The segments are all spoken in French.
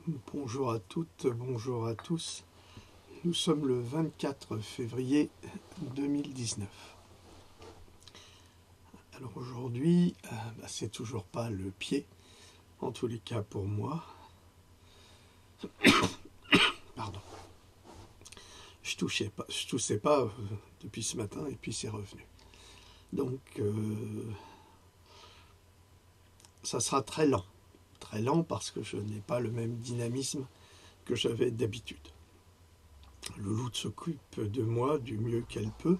Bonjour à toutes, bonjour à tous. Nous sommes le 24 février 2019. Alors aujourd'hui, c'est toujours pas le pied, en tous les cas pour moi. Pardon. Je toussais pas depuis ce matin et puis c'est revenu. Donc ça sera très lent parce que je n'ai pas le même dynamisme que j'avais d'habitude. Louloute s'occupe de moi du mieux qu'elle peut.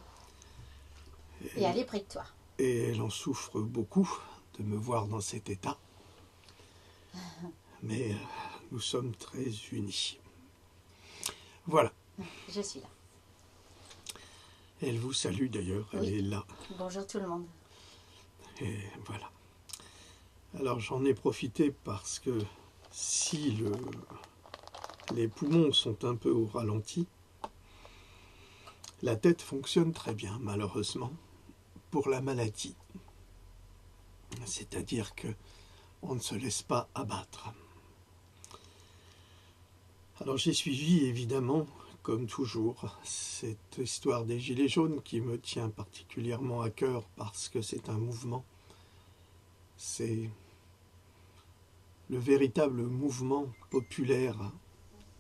Et elle est près de toi. Et elle en souffre beaucoup de me voir dans cet état. Mais nous sommes très unis. Voilà. Je suis là. Elle vous salue d'ailleurs, elle Oui. est là. Bonjour tout le monde. Et voilà. Alors j'en ai profité parce que si les poumons sont un peu au ralenti, la tête fonctionne très bien, malheureusement, pour la maladie. C'est-à-dire que on ne se laisse pas abattre. Alors j'ai suivi évidemment, comme toujours, cette histoire des Gilets jaunes qui me tient particulièrement à cœur parce que c'est un mouvement. C'est le véritable mouvement populaire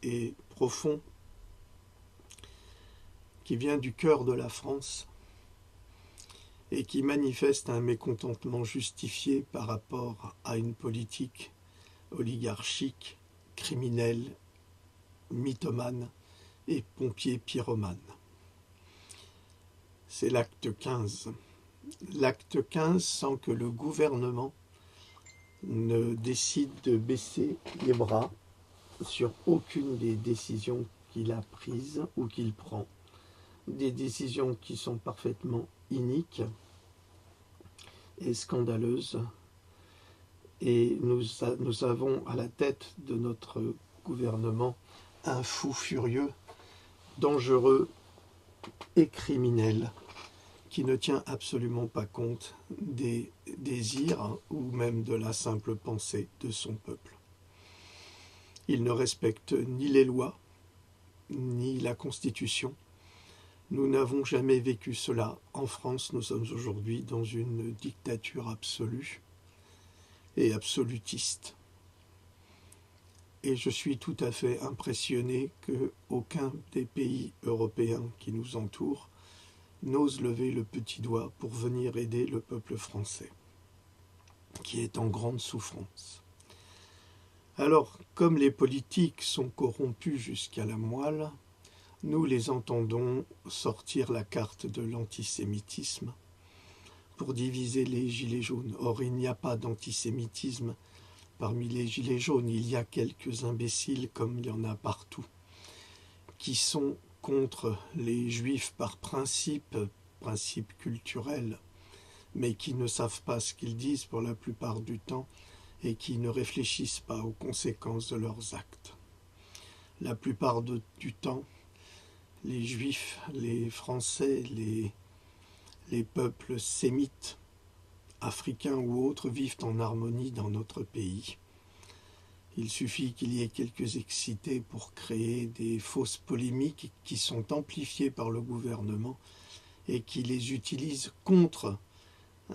et profond qui vient du cœur de la France et qui manifeste un mécontentement justifié par rapport à une politique oligarchique, criminelle, mythomane et pompier pyromane. C'est l'acte 15. L'acte 15 sans que le gouvernement ne décide de baisser les bras sur aucune des décisions qu'il a prises ou qu'il prend. Des décisions qui sont parfaitement iniques et scandaleuses. Et nous avons à la tête de notre gouvernement un fou furieux, dangereux et criminel qui ne tient absolument pas compte des désirs ou même de la simple pensée de son peuple. Il ne respecte ni les lois, ni la Constitution. Nous n'avons jamais vécu cela. En France, nous sommes aujourd'hui dans une dictature absolue et absolutiste. Et je suis tout à fait impressionné qu'aucun des pays européens qui nous entourent n'ose lever le petit doigt pour venir aider le peuple français, qui est en grande souffrance. Alors, comme les politiques sont corrompus jusqu'à la moelle, nous les entendons sortir la carte de l'antisémitisme pour diviser les gilets jaunes. Or, il n'y a pas d'antisémitisme parmi les gilets jaunes. Il y a quelques imbéciles, comme il y en a partout, qui sont contre les juifs par principe culturel, mais qui ne savent pas ce qu'ils disent pour la plupart du temps et qui ne réfléchissent pas aux conséquences de leurs actes. La plupart du temps, les juifs, les français, les peuples sémites, africains ou autres, vivent en harmonie dans notre pays. Il suffit qu'il y ait quelques excités pour créer des fausses polémiques qui sont amplifiées par le gouvernement et qui les utilisent contre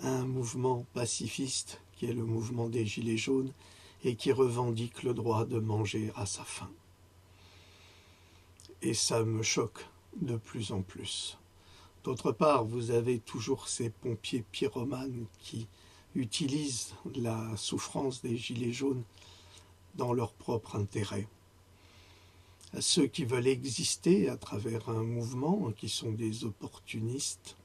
un mouvement pacifiste qui est le mouvement des Gilets jaunes et qui revendique le droit de manger à sa faim. Et ça me choque de plus en plus. D'autre part, vous avez toujours ces pompiers pyromanes qui utilisent la souffrance des Gilets jaunes dans leur propre intérêt. Ceux qui veulent exister à travers un mouvement, qui sont des opportunistes,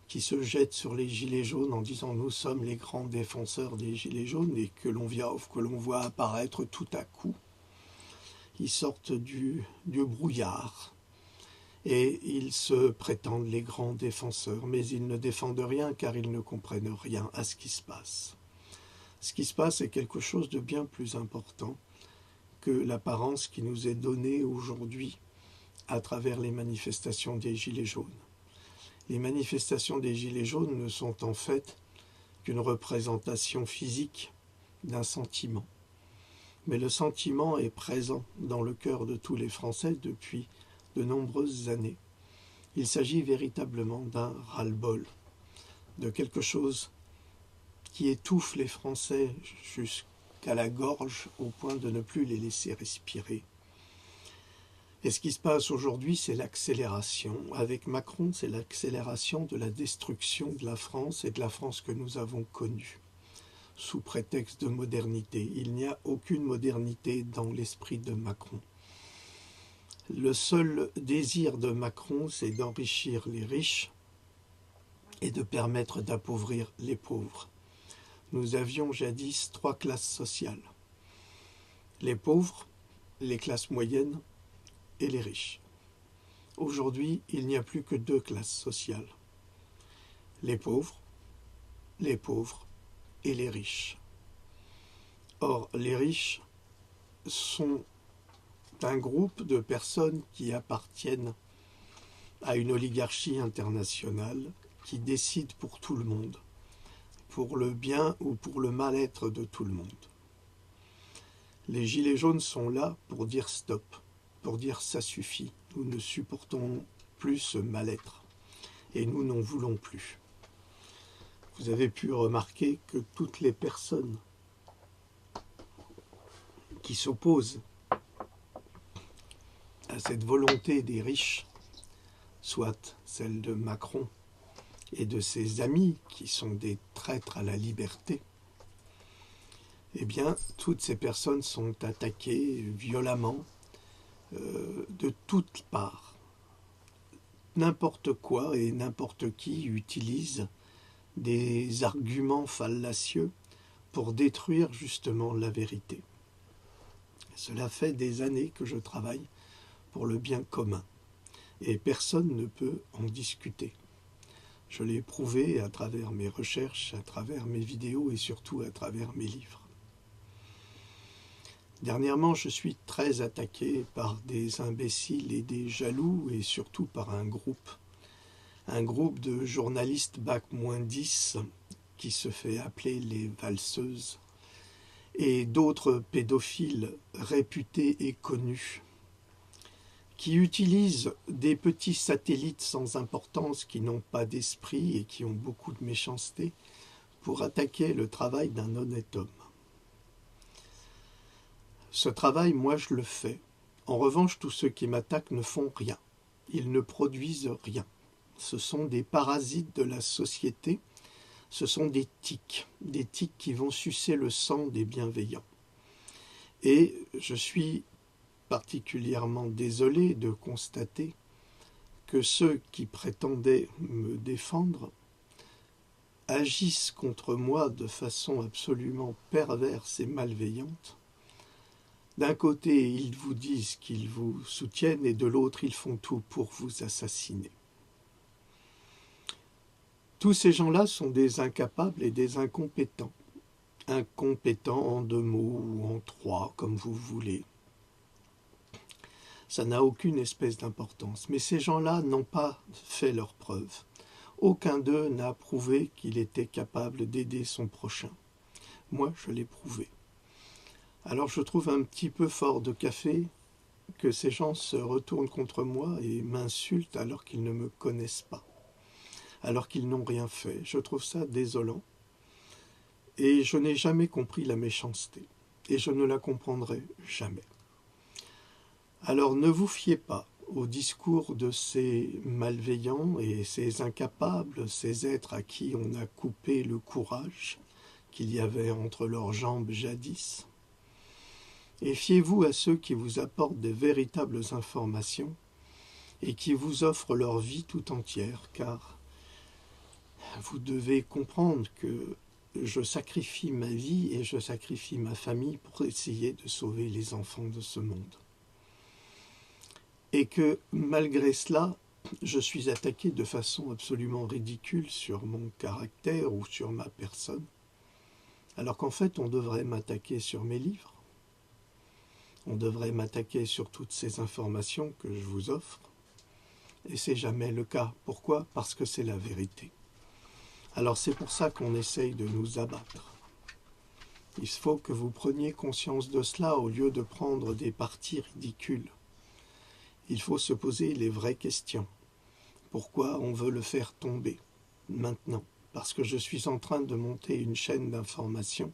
qui se jettent sur les gilets jaunes en disant nous sommes les grands défenseurs des gilets jaunes et que l'on voit apparaître tout à coup. Ils sortent du brouillard et ils se prétendent les grands défenseurs, mais ils ne défendent rien car ils ne comprennent rien à ce qui se passe. Ce qui se passe est quelque chose de bien plus important que l'apparence qui nous est donnée aujourd'hui à travers les manifestations des Gilets jaunes. Les manifestations des Gilets jaunes ne sont en fait qu'une représentation physique d'un sentiment. Mais le sentiment est présent dans le cœur de tous les Français depuis de nombreuses années. Il s'agit véritablement d'un ras-le-bol, de quelque chose qui étouffe les Français jusqu'à la gorge au point de ne plus les laisser respirer. Et ce qui se passe aujourd'hui, c'est l'accélération. Avec Macron, c'est l'accélération de la destruction de la France et de la France que nous avons connue, sous prétexte de modernité. Il n'y a aucune modernité dans l'esprit de Macron. Le seul désir de Macron, c'est d'enrichir les riches et de permettre d'appauvrir les pauvres. Nous avions jadis 3 classes sociales. Les pauvres, les classes moyennes et les riches. Aujourd'hui, il n'y a plus que 2 classes sociales. Les pauvres et les riches. Or, les riches sont un groupe de personnes qui appartiennent à une oligarchie internationale qui décide pour tout le monde, pour le bien ou pour le mal-être de tout le monde. Les gilets jaunes sont là pour dire stop, pour dire ça suffit, nous ne supportons plus ce mal-être et nous n'en voulons plus. Vous avez pu remarquer que toutes les personnes qui s'opposent à cette volonté des riches, soit celle de Macron et de ses amis qui sont des traîtres à la liberté, eh bien, toutes ces personnes sont attaquées violemment de toutes parts. N'importe quoi et n'importe qui utilise des arguments fallacieux pour détruire justement la vérité. Cela fait des années que je travaille pour le bien commun et personne ne peut en discuter. Je l'ai prouvé à travers mes recherches, à travers mes vidéos et surtout à travers mes livres. Dernièrement, je suis très attaqué par des imbéciles et des jaloux et surtout par un groupe de journalistes bac-10 qui se fait appeler les valseuses et d'autres pédophiles réputés et connus qui utilisent des petits satellites sans importance qui n'ont pas d'esprit et qui ont beaucoup de méchanceté pour attaquer le travail d'un honnête homme. Ce travail, moi, je le fais. En revanche, tous ceux qui m'attaquent ne font rien. Ils ne produisent rien. Ce sont des parasites de la société. Ce sont des tiques qui vont sucer le sang des bienveillants. Et je suis particulièrement désolé de constater que ceux qui prétendaient me défendre agissent contre moi de façon absolument perverse et malveillante. D'un côté, ils vous disent qu'ils vous soutiennent et de l'autre, ils font tout pour vous assassiner. Tous ces gens-là sont des incapables et des incompétents. Incompétents en 2 mots ou en 3, comme vous voulez. Ça n'a aucune espèce d'importance. Mais ces gens-là n'ont pas fait leurs preuves. Aucun d'eux n'a prouvé qu'il était capable d'aider son prochain. Moi, je l'ai prouvé. Alors je trouve un petit peu fort de café que ces gens se retournent contre moi et m'insultent alors qu'ils ne me connaissent pas, alors qu'ils n'ont rien fait. Je trouve ça désolant. Et je n'ai jamais compris la méchanceté. Et je ne la comprendrai jamais. Alors ne vous fiez pas au discours de ces malveillants et ces incapables, ces êtres à qui on a coupé le courage qu'il y avait entre leurs jambes jadis. Et fiez-vous à ceux qui vous apportent des véritables informations et qui vous offrent leur vie tout entière, car vous devez comprendre que je sacrifie ma vie et je sacrifie ma famille pour essayer de sauver les enfants de ce monde. Et que malgré cela, je suis attaqué de façon absolument ridicule sur mon caractère ou sur ma personne, alors qu'en fait on devrait m'attaquer sur mes livres. On devrait m'attaquer sur toutes ces informations que je vous offre. Et c'est jamais le cas. Pourquoi ? Parce que c'est la vérité. Alors c'est pour ça qu'on essaye de nous abattre. Il faut que vous preniez conscience de cela au lieu de prendre des partis ridicules. Il faut se poser les vraies questions. Pourquoi on veut le faire tomber maintenant? Parce que je suis en train de monter une chaîne d'information.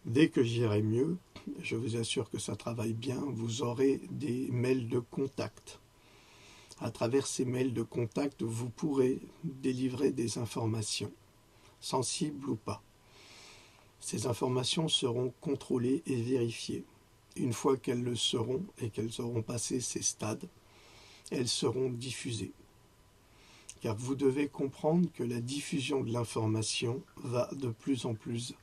Dès que j'irai mieux, je vous assure que ça travaille bien, vous aurez des mails de contact. À travers ces mails de contact, vous pourrez délivrer des informations, sensibles ou pas. Ces informations seront contrôlées et vérifiées. Une fois qu'elles le seront et qu'elles auront passé ces stades, elles seront diffusées. Car vous devez comprendre que la diffusion de l'information va de plus en plus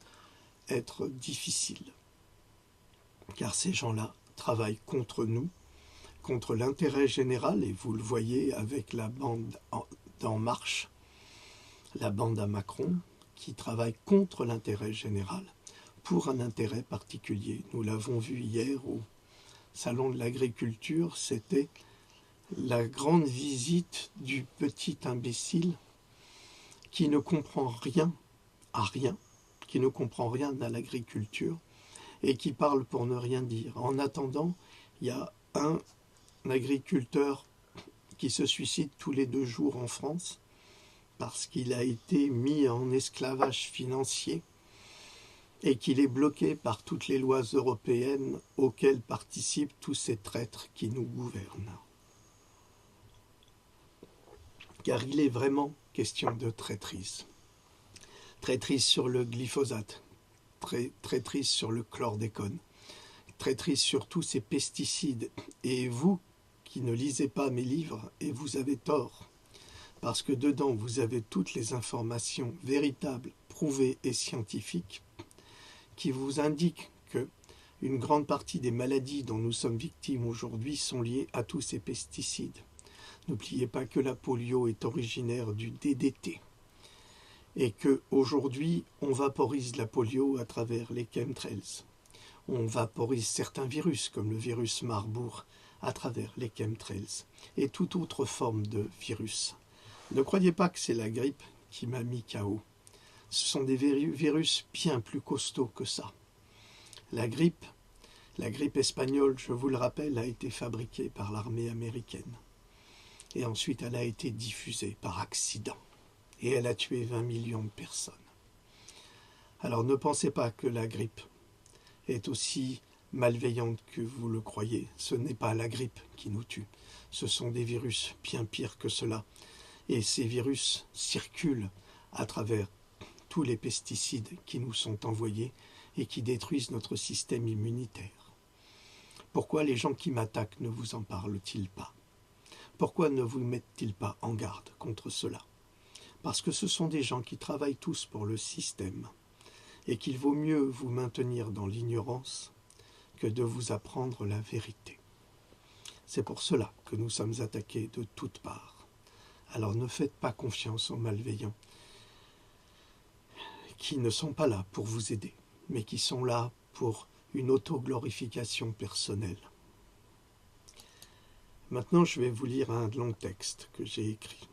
être difficile. Car ces gens-là travaillent contre nous, contre l'intérêt général, et vous le voyez avec la bande d'En Marche, la bande à Macron, qui travaille contre l'intérêt général, pour un intérêt particulier. Nous l'avons vu hier au Salon de l'Agriculture, c'était la grande visite du petit imbécile qui ne comprend rien à rien, qui ne comprend rien à l'agriculture et qui parle pour ne rien dire. En attendant, il y a un agriculteur qui se suicide tous les 2 jours en France parce qu'il a été mis en esclavage financier et qu'il est bloqué par toutes les lois européennes auxquelles participent tous ces traîtres qui nous gouvernent. Car il est vraiment question de traîtrise. Traîtrise sur le glyphosate, traîtrise sur le chlordécone, traîtrise sur tous ces pesticides. Et vous, qui ne lisez pas mes livres, et vous avez tort, parce que dedans vous avez toutes les informations véritables, prouvées et scientifiques, qui vous indiquent que une grande partie des maladies dont nous sommes victimes aujourd'hui sont liées à tous ces pesticides. N'oubliez pas que la polio est originaire du DDT et qu'aujourd'hui, on vaporise la polio à travers les chemtrails. On vaporise certains virus, comme le virus Marburg, à travers les chemtrails et toute autre forme de virus. Ne croyez pas que c'est la grippe qui m'a mis KO. Ce sont des virus bien plus costauds que ça. La grippe espagnole, je vous le rappelle, a été fabriquée par l'armée américaine. Et ensuite, elle a été diffusée par accident. Et elle a tué 20 millions de personnes. Alors ne pensez pas que la grippe est aussi malveillante que vous le croyez. Ce n'est pas la grippe qui nous tue. Ce sont des virus bien pires que cela. Et ces virus circulent à travers tous les pesticides qui nous sont envoyés et qui détruisent notre système immunitaire. Pourquoi les gens qui m'attaquent ne vous en parlent-ils pas ? Pourquoi ne vous mettent-ils pas en garde contre cela? Parce que ce sont des gens qui travaillent tous pour le système et qu'il vaut mieux vous maintenir dans l'ignorance que de vous apprendre la vérité. C'est pour cela que nous sommes attaqués de toutes parts. Alors ne faites pas confiance aux malveillants qui ne sont pas là pour vous aider, mais qui sont là pour une autoglorification personnelle. Maintenant, je vais vous lire un long texte que j'ai écrit.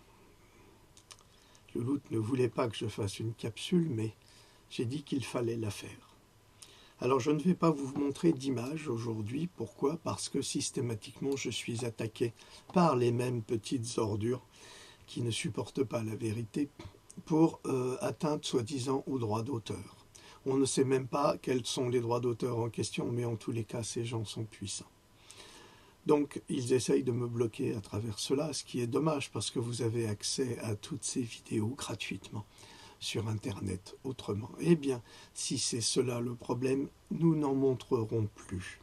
Le Loup ne voulait pas que je fasse une capsule, mais j'ai dit qu'il fallait la faire. Alors, je ne vais pas vous montrer d'image aujourd'hui. Pourquoi? Parce que systématiquement, je suis attaqué par les mêmes petites ordures qui ne supportent pas la vérité pour atteinte soi-disant aux droits d'auteur. On ne sait même pas quels sont les droits d'auteur en question, mais en tous les cas, ces gens sont puissants. Donc, ils essayent de me bloquer à travers cela, ce qui est dommage parce que vous avez accès à toutes ces vidéos gratuitement sur Internet. Autrement, eh bien, si c'est cela le problème, nous n'en montrerons plus.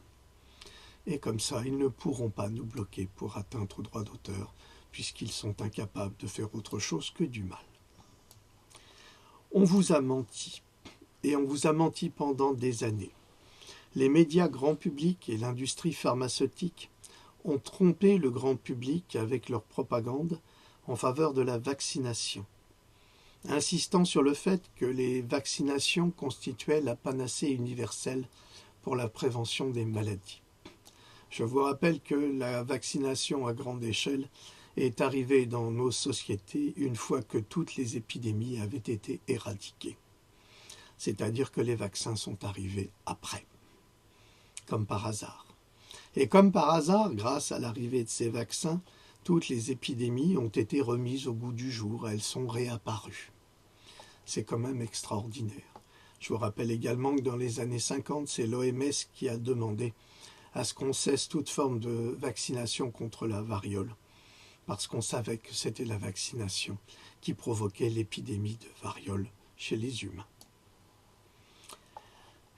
Et comme ça, ils ne pourront pas nous bloquer pour atteindre aux droits d'auteur, puisqu'ils sont incapables de faire autre chose que du mal. On vous a menti, et on vous a menti pendant des années. Les médias grand public et l'industrie pharmaceutique ont trompé le grand public avec leur propagande en faveur de la vaccination, insistant sur le fait que les vaccinations constituaient la panacée universelle pour la prévention des maladies. Je vous rappelle que la vaccination à grande échelle est arrivée dans nos sociétés une fois que toutes les épidémies avaient été éradiquées. c'est-à-dire que les vaccins sont arrivés après, comme par hasard. Et comme par hasard, grâce à l'arrivée de ces vaccins, toutes les épidémies ont été remises au goût du jour, elles sont réapparues. C'est quand même extraordinaire. Je vous rappelle également que dans les années 50, c'est l'OMS qui a demandé à ce qu'on cesse toute forme de vaccination contre la variole, parce qu'on savait que c'était la vaccination qui provoquait l'épidémie de variole chez les humains.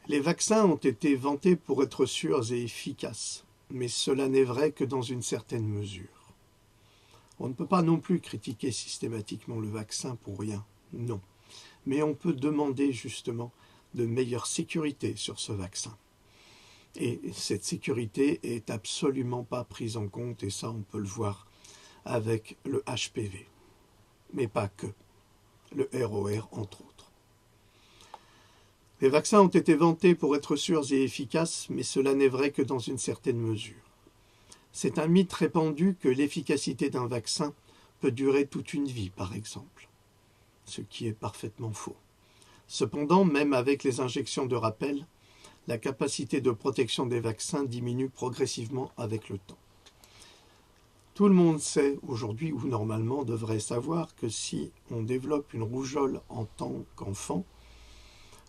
Les vaccins ont été vantés pour être sûrs et efficaces, mais cela n'est vrai que dans une certaine mesure. On ne peut pas non plus critiquer systématiquement le vaccin pour rien, non. Mais on peut demander justement de meilleure sécurité sur ce vaccin. Et cette sécurité est absolument pas prise en compte, et ça on peut le voir avec le HPV. Mais pas que, le ROR entre autres. Les vaccins ont été vantés pour être sûrs et efficaces, mais cela n'est vrai que dans une certaine mesure. C'est un mythe répandu que l'efficacité d'un vaccin peut durer toute une vie, par exemple, ce qui est parfaitement faux. Cependant, même avec les injections de rappel, la capacité de protection des vaccins diminue progressivement avec le temps. Tout le monde sait aujourd'hui, ou normalement devrait savoir, que si on développe une rougeole en tant qu'enfant,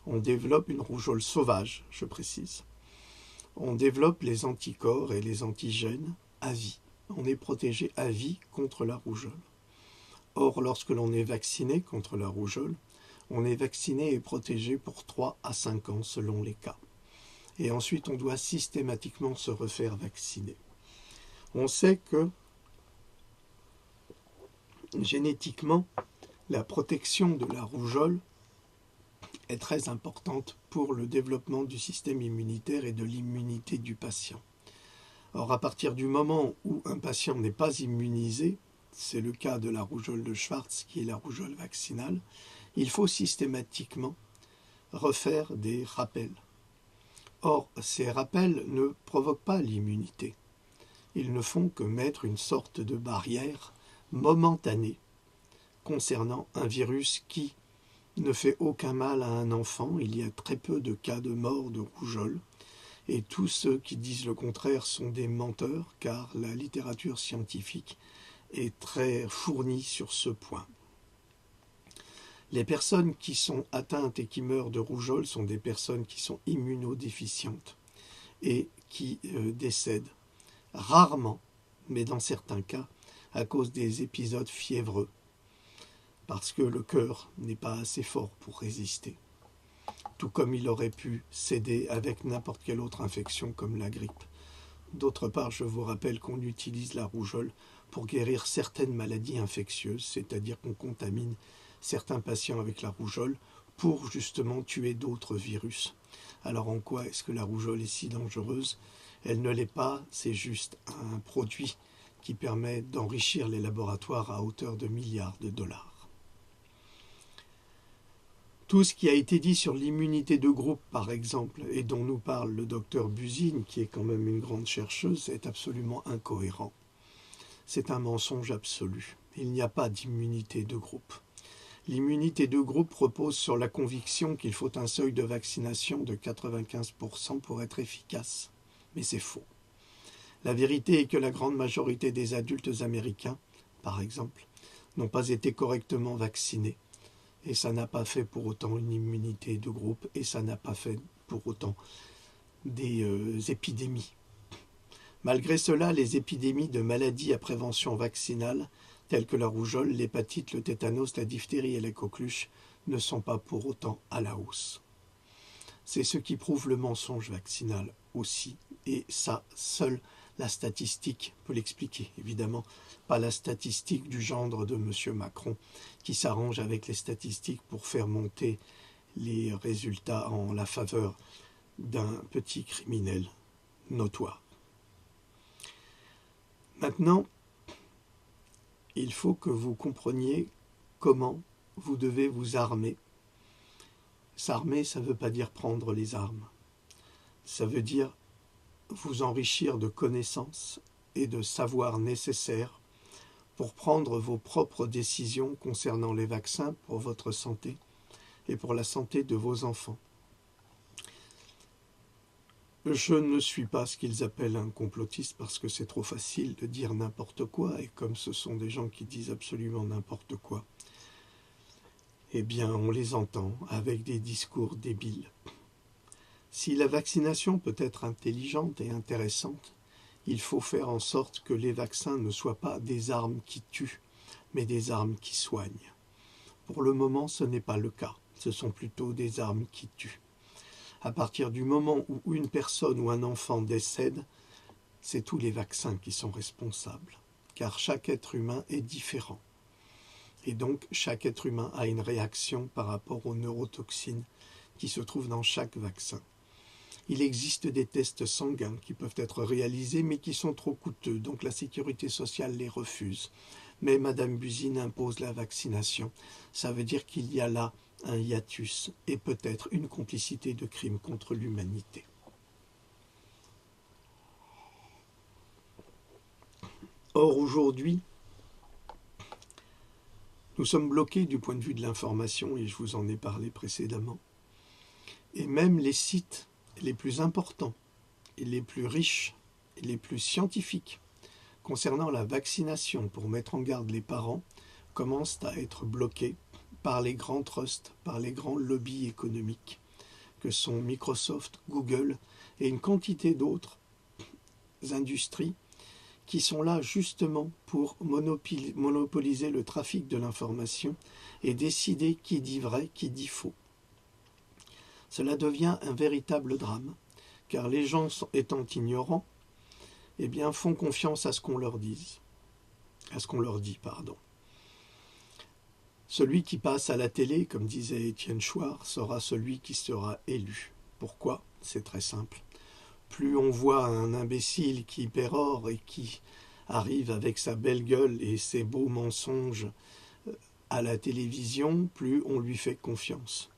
on développe une rougeole sauvage, je précise. On développe les anticorps et les antigènes à vie. On est protégé à vie contre la rougeole. Or, lorsque l'on est vacciné contre la rougeole, on est vacciné et protégé pour 3 à 5 ans selon les cas. Et ensuite, on doit systématiquement se refaire vacciner. On sait que génétiquement, la protection de la rougeole est très importante pour le développement du système immunitaire et de l'immunité du patient. Or, à partir du moment où un patient n'est pas immunisé, c'est le cas de la rougeole de Schwartz, qui est la rougeole vaccinale, il faut systématiquement refaire des rappels. Or, ces rappels ne provoquent pas l'immunité. Ils ne font que mettre une sorte de barrière momentanée concernant un virus qui ne fait aucun mal à un enfant. Il y a très peu de cas de mort de rougeole. Et tous ceux qui disent le contraire sont des menteurs, car la littérature scientifique est très fournie sur ce point. Les personnes qui sont atteintes et qui meurent de rougeole sont des personnes qui sont immunodéficientes et qui décèdent rarement, mais dans certains cas, à cause des épisodes fiévreux, parce que le cœur n'est pas assez fort pour résister, tout comme il aurait pu céder avec n'importe quelle autre infection comme la grippe. D'autre part, je vous rappelle qu'on utilise la rougeole pour guérir certaines maladies infectieuses, c'est-à-dire qu'on contamine certains patients avec la rougeole pour justement tuer d'autres virus. Alors en quoi est-ce que la rougeole est si dangereuse? Elle ne l'est pas, c'est juste un produit qui permet d'enrichir les laboratoires à hauteur de milliards de dollars. Tout ce qui a été dit sur l'immunité de groupe, par exemple, et dont nous parle le docteur Buzine, qui est quand même une grande chercheuse, est absolument incohérent. C'est un mensonge absolu. Il n'y a pas d'immunité de groupe. L'immunité de groupe repose sur la conviction qu'il faut un seuil de vaccination de 95% pour être efficace. Mais c'est faux. La vérité est que la grande majorité des adultes américains, par exemple, n'ont pas été correctement vaccinés. Et ça n'a pas fait pour autant une immunité de groupe, et ça n'a pas fait pour autant des épidémies. Malgré cela, les épidémies de maladies à prévention vaccinale, telles que la rougeole, l'hépatite, le tétanos, la diphtérie et la coqueluche, ne sont pas pour autant à la hausse. C'est ce qui prouve le mensonge vaccinal aussi, et ça, seule la statistique peut l'expliquer. Évidemment, pas la statistique du gendre de M. Macron, qui s'arrange avec les statistiques pour faire monter les résultats en la faveur d'un petit criminel notoire. Maintenant, il faut que vous compreniez comment vous devez vous armer. S'armer, ça ne veut pas dire prendre les armes. Ça veut dire vous enrichir de connaissances et de savoirs nécessaires pour prendre vos propres décisions concernant les vaccins pour votre santé et pour la santé de vos enfants. Je ne suis pas ce qu'ils appellent un complotiste parce que c'est trop facile de dire n'importe quoi, et comme ce sont des gens qui disent absolument n'importe quoi, eh bien on les entend avec des discours débiles. Si la vaccination peut être intelligente et intéressante, il faut faire en sorte que les vaccins ne soient pas des armes qui tuent, mais des armes qui soignent. Pour le moment, ce n'est pas le cas, ce sont plutôt des armes qui tuent. À partir du moment où une personne ou un enfant décède, c'est tous les vaccins qui sont responsables, car chaque être humain est différent. Et donc, chaque être humain a une réaction par rapport aux neurotoxines qui se trouvent dans chaque vaccin. Il existe des tests sanguins qui peuvent être réalisés, mais qui sont trop coûteux, donc la sécurité sociale les refuse. Mais Madame Buzyn impose la vaccination. Ça veut dire qu'il y a là un hiatus et peut-être une complicité de crimes contre l'humanité. Or, aujourd'hui, nous sommes bloqués du point de vue de l'information, et je vous en ai parlé précédemment. Et même les sites les plus importants, et les plus riches, et les plus scientifiques, concernant la vaccination pour mettre en garde les parents, commencent à être bloqués par les grands trusts, par les grands lobbies économiques, que sont Microsoft, Google et une quantité d'autres industries qui sont là justement pour monopoliser le trafic de l'information et décider qui dit vrai, qui dit faux. Cela devient un véritable drame, car les gens étant ignorants, eh bien, font confiance à ce qu'on leur dit. Celui qui passe à la télé, comme disait Étienne Chouard, sera celui qui sera élu. Pourquoi ? C'est très simple. Plus on voit un imbécile qui pérore et qui arrive avec sa belle gueule et ses beaux mensonges à la télévision, plus on lui fait confiance.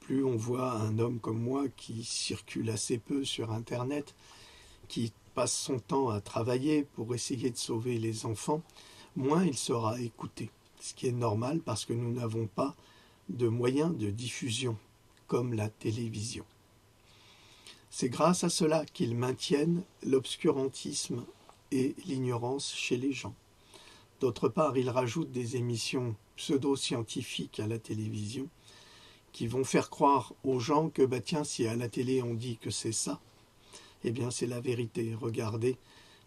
Plus on voit un homme comme moi qui circule assez peu sur Internet, qui passe son temps à travailler pour essayer de sauver les enfants, moins il sera écouté. Ce qui est normal parce que nous n'avons pas de moyens de diffusion, comme la télévision. C'est grâce à cela qu'ils maintiennent l'obscurantisme et l'ignorance chez les gens. D'autre part, ils rajoutent des émissions pseudo-scientifiques à la télévision qui vont faire croire aux gens que, tiens, si à la télé on dit que c'est ça, eh bien c'est la vérité. Regardez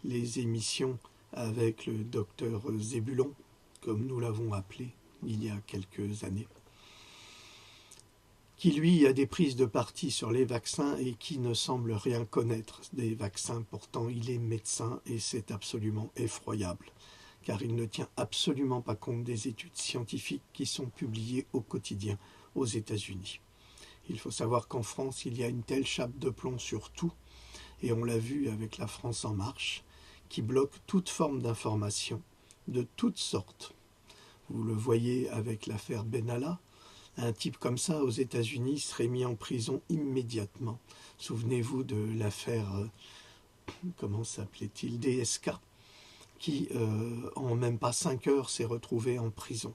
les émissions avec le docteur Zébulon, comme nous l'avons appelé il y a quelques années, qui lui a des prises de parti sur les vaccins et qui ne semble rien connaître des vaccins. Pourtant il est médecin et c'est absolument effroyable, car il ne tient absolument pas compte des études scientifiques qui sont publiées au quotidien aux États-Unis. Il faut savoir qu'en France, il y a une telle chape de plomb sur tout, et on l'a vu avec la France en marche, qui bloque toute forme d'information, de toutes sortes. Vous le voyez avec l'affaire Benalla, un type comme ça aux États-Unis serait mis en prison immédiatement. Souvenez-vous de l'affaire, comment s'appelait-il, DSK, qui en même pas 5 heures s'est retrouvé en prison.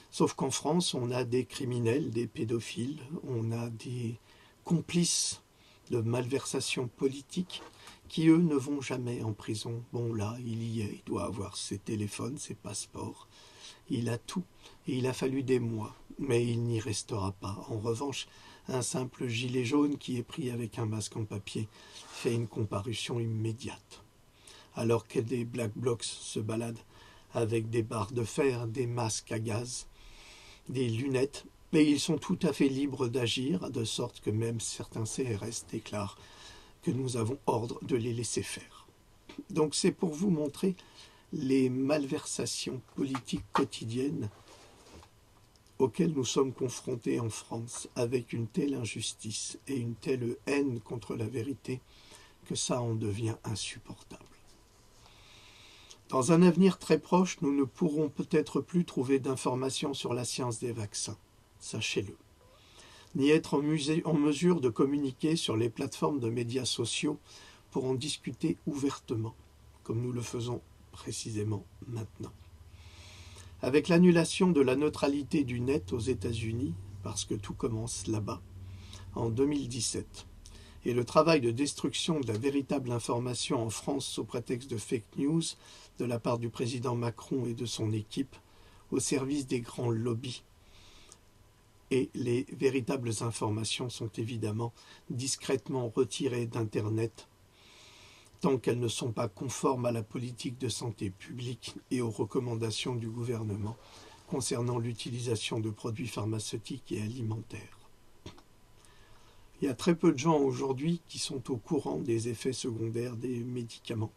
Sauf qu'en France, on a des criminels, des pédophiles, on a des complices de malversation politique qui, eux, ne vont jamais en prison. Bon, là, il y est, il doit avoir ses téléphones, ses passeports, il a tout, et il a fallu des mois, mais il n'y restera pas. En revanche, un simple gilet jaune qui est pris avec un masque en papier fait une comparution immédiate. Alors que des Black Blocs se baladent avec des barres de fer, des masques à gaz, des lunettes, mais ils sont tout à fait libres d'agir, de sorte que même certains CRS déclarent que nous avons ordre de les laisser faire. Donc c'est pour vous montrer les malversations politiques quotidiennes auxquelles nous sommes confrontés en France, avec une telle injustice et une telle haine contre la vérité, que ça en devient insupportable. Dans un avenir très proche, nous ne pourrons peut-être plus trouver d'informations sur la science des vaccins, sachez-le, ni être en mesure de communiquer sur les plateformes de médias sociaux pour en discuter ouvertement, comme nous le faisons précisément maintenant. Avec l'annulation de la neutralité du net aux États-Unis parce que tout commence là-bas, en 2017. Et le travail de destruction de la véritable information en France sous prétexte de fake news de la part du président Macron et de son équipe au service des grands lobbies. Et les véritables informations sont évidemment discrètement retirées d'Internet tant qu'elles ne sont pas conformes à la politique de santé publique et aux recommandations du gouvernement concernant l'utilisation de produits pharmaceutiques et alimentaires. Il y a très peu de gens aujourd'hui qui sont au courant des effets secondaires des médicaments.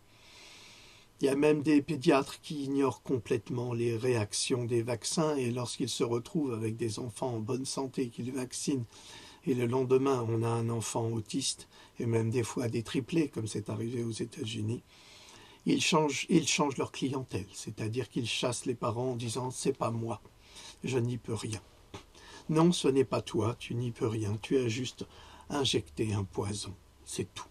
Il y a même des pédiatres qui ignorent complètement les réactions des vaccins et lorsqu'ils se retrouvent avec des enfants en bonne santé qu'ils vaccinent et le lendemain on a un enfant autiste et même des fois des triplés comme c'est arrivé aux États-Unis, ils changent leur clientèle, c'est-à-dire qu'ils chassent les parents en disant « c'est pas moi, je n'y peux rien ». Non, ce n'est pas toi, tu n'y peux rien, tu as juste injecté un poison, c'est tout.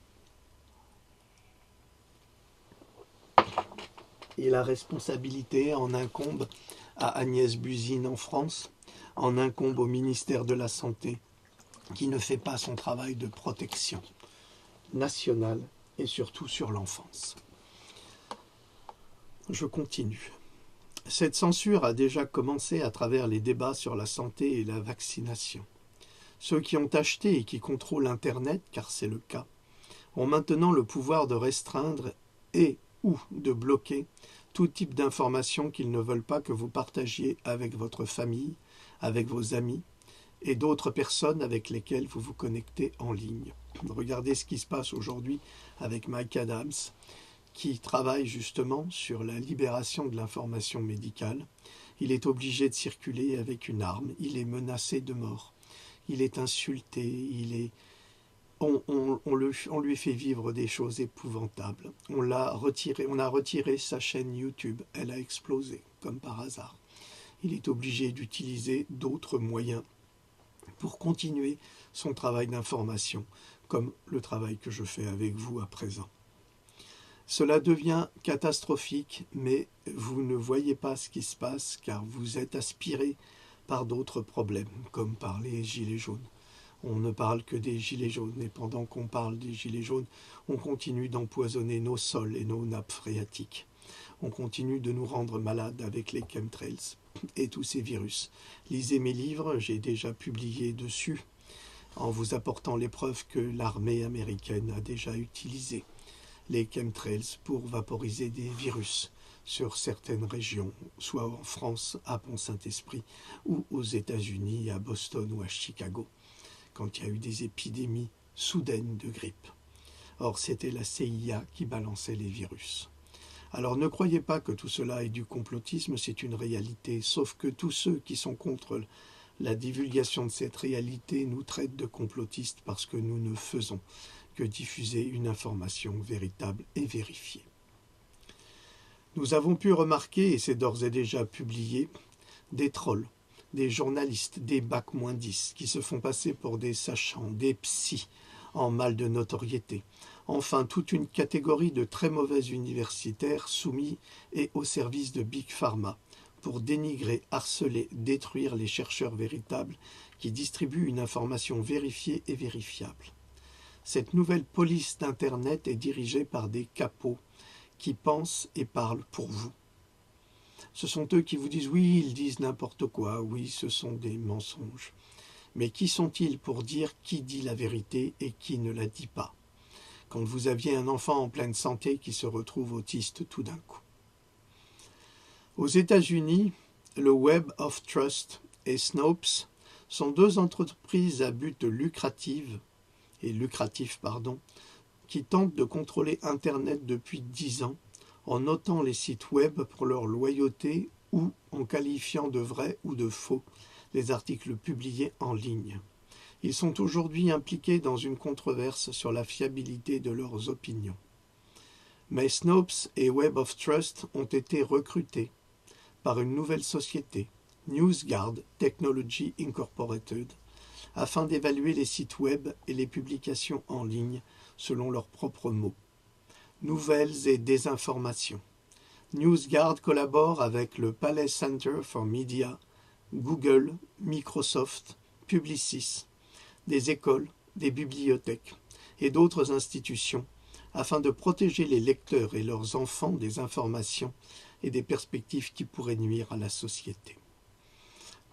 Et la responsabilité en incombe à Agnès Buzyn en France, en incombe au ministère de la Santé, qui ne fait pas son travail de protection nationale et surtout sur l'enfance. Je continue. Cette censure a déjà commencé à travers les débats sur la santé et la vaccination. Ceux qui ont acheté et qui contrôlent Internet, car c'est le cas, ont maintenant le pouvoir de restreindre et ou de bloquer tout type d'informations qu'ils ne veulent pas que vous partagiez avec votre famille, avec vos amis et d'autres personnes avec lesquelles vous vous connectez en ligne. Regardez ce qui se passe aujourd'hui avec Mike Adams, qui travaille justement sur la libération de l'information médicale. Il est obligé de circuler avec une arme, il est menacé de mort, il est insulté, on lui fait vivre des choses épouvantables. On a retiré sa chaîne YouTube, elle a explosé, comme par hasard. Il est obligé d'utiliser d'autres moyens pour continuer son travail d'information, comme le travail que je fais avec vous à présent. Cela devient catastrophique, mais vous ne voyez pas ce qui se passe car vous êtes aspiré par d'autres problèmes, comme par les gilets jaunes. On ne parle que des gilets jaunes, et pendant qu'on parle des gilets jaunes, on continue d'empoisonner nos sols et nos nappes phréatiques. On continue de nous rendre malades avec les chemtrails et tous ces virus. Lisez mes livres, j'ai déjà publié dessus, en vous apportant les preuves que l'armée américaine a déjà utilisé les chemtrails pour vaporiser des virus sur certaines régions, soit en France, à Pont-Saint-Esprit, ou aux États-Unis, à Boston ou à Chicago, quand il y a eu des épidémies soudaines de grippe. Or, c'était la CIA qui balançait les virus. Alors ne croyez pas que tout cela est du complotisme, c'est une réalité, sauf que tous ceux qui sont contre la divulgation de cette réalité nous traitent de complotistes parce que nous ne faisons que diffuser une information véritable et vérifiée. Nous avons pu remarquer, et c'est d'ores et déjà publié, des trolls, des journalistes, des bac-10 qui se font passer pour des sachants, des psys en mal de notoriété. Enfin, toute une catégorie de très mauvais universitaires soumis et au service de Big Pharma pour dénigrer, harceler, détruire les chercheurs véritables qui distribuent une information vérifiée et vérifiable. Cette nouvelle police d'Internet est dirigée par des capots qui pensent et parlent pour vous. Ce sont eux qui vous disent « oui, ils disent n'importe quoi, oui, ce sont des mensonges ». Mais qui sont-ils pour dire qui dit la vérité et qui ne la dit pas, quand vous aviez un enfant en pleine santé qui se retrouve autiste tout d'un coup? Aux États-Unis, le Web of Trust et Snopes sont deux entreprises à but lucratif, qui tentent de contrôler Internet depuis 10 ans en notant les sites web pour leur loyauté ou en qualifiant de vrais ou de faux les articles publiés en ligne. Ils sont aujourd'hui impliqués dans une controverse sur la fiabilité de leurs opinions. Mais Snopes et Web of Trust ont été recrutés par une nouvelle société, NewsGuard Technology Incorporated, afin d'évaluer les sites web et les publications en ligne selon leurs propres mots. Nouvelles et désinformation. NewsGuard collabore avec le Palais Center for Media, Google, Microsoft, Publicis, des écoles, des bibliothèques et d'autres institutions afin de protéger les lecteurs et leurs enfants des informations et des perspectives qui pourraient nuire à la société.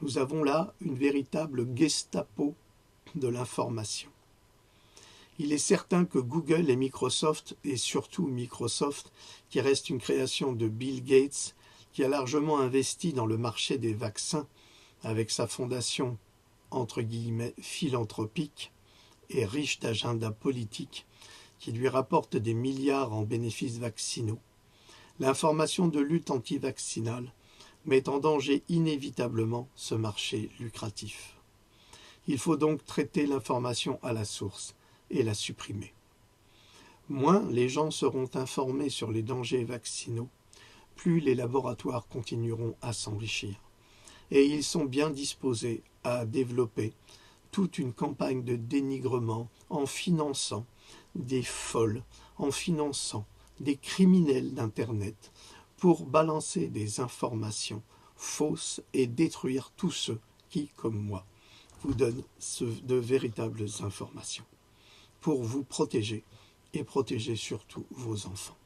Nous avons là une véritable Gestapo de l'information. Il est certain que Google et Microsoft, et surtout Microsoft, qui reste une création de Bill Gates, qui a largement investi dans le marché des vaccins avec sa fondation entre guillemets philanthropique et riche d'agenda politique qui lui rapporte des milliards en bénéfices vaccinaux, l'information de lutte anti-vaccinale met en danger inévitablement ce marché lucratif. Il faut donc traiter l'information à la source et la supprimer. Moins les gens seront informés sur les dangers vaccinaux, plus les laboratoires continueront à s'enrichir. Et ils sont bien disposés à développer toute une campagne de dénigrement en finançant des folles, en finançant des criminels d'Internet pour balancer des informations fausses et détruire tous ceux qui, comme moi, vous donnent de véritables informations pour vous protéger et protéger surtout vos enfants.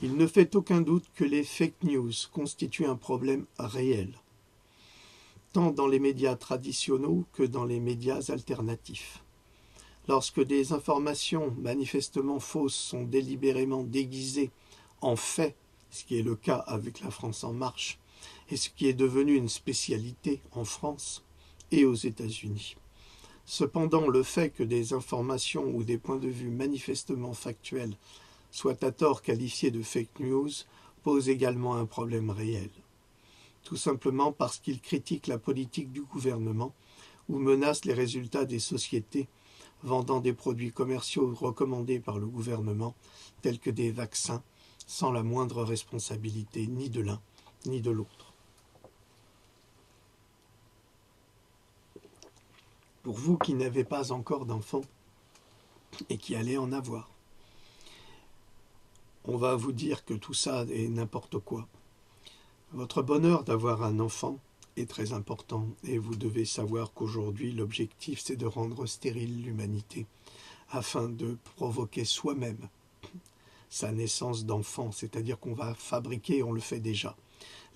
Il ne fait aucun doute que les fake news constituent un problème réel, tant dans les médias traditionnels que dans les médias alternatifs. Lorsque des informations manifestement fausses sont délibérément déguisées en faits, ce qui est le cas avec la France en marche, et ce qui est devenu une spécialité en France et aux États-Unis. Cependant, le fait que des informations ou des points de vue manifestement factuels soient à tort qualifiés de fake news pose également un problème réel. Tout simplement parce qu'ils critiquent la politique du gouvernement ou menacent les résultats des sociétés vendant des produits commerciaux recommandés par le gouvernement, tels que des vaccins, sans la moindre responsabilité ni de l'un ni de l'autre. Pour vous qui n'avez pas encore d'enfants et qui allez en avoir, on va vous dire que tout ça est n'importe quoi. Votre bonheur d'avoir un enfant est très important et vous devez savoir qu'aujourd'hui l'objectif c'est de rendre stérile l'humanité afin de provoquer soi-même sa naissance d'enfant, c'est-à-dire qu'on va fabriquer, on le fait déjà.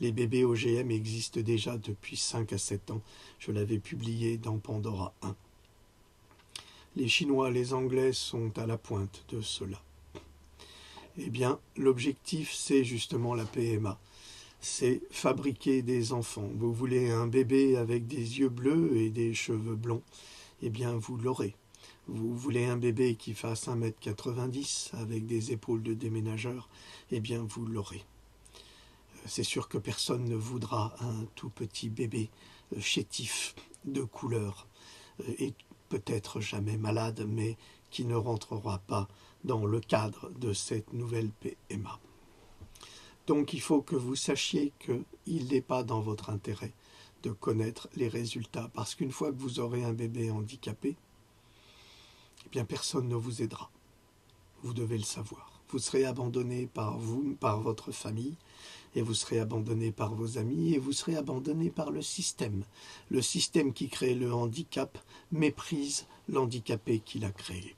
Les bébés OGM existent déjà depuis 5 à 7 ans, je l'avais publié dans Pandora 1. Les Chinois, les Anglais sont à la pointe de cela. Eh bien, l'objectif c'est justement la PMA. C'est fabriquer des enfants. Vous voulez un bébé avec des yeux bleus et des cheveux blonds, eh bien vous l'aurez. Vous voulez un bébé qui fasse 1,90 m avec des épaules de déménageur, eh bien vous l'aurez. C'est sûr que personne ne voudra un tout petit bébé chétif, de couleur, et peut-être jamais malade, mais qui ne rentrera pas dans le cadre de cette nouvelle PMA. Donc il faut que vous sachiez qu'il n'est pas dans votre intérêt de connaître les résultats, parce qu'une fois que vous aurez un bébé handicapé, eh bien personne ne vous aidera. Vous devez le savoir. Vous serez abandonné par vous, par votre famille, et vous serez abandonné par vos amis, et vous serez abandonné par le système. Le système qui crée le handicap méprise l'handicapé qu'il a créé.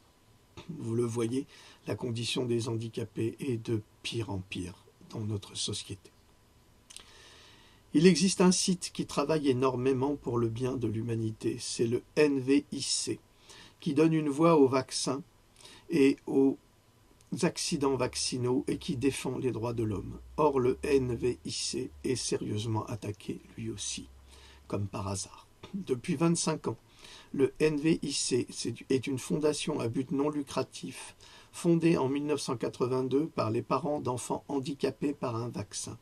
Vous le voyez, la condition des handicapés est de pire en pire dans notre société. Il existe un site qui travaille énormément pour le bien de l'humanité, c'est le NVIC, qui donne une voix aux vaccins et aux accidents vaccinaux et qui défend les droits de l'homme. Or, le NVIC est sérieusement attaqué lui aussi, comme par hasard. Depuis 25 ans, le NVIC est une fondation à but non lucratif fondée en 1982 par les parents d'enfants handicapés par un vaccin.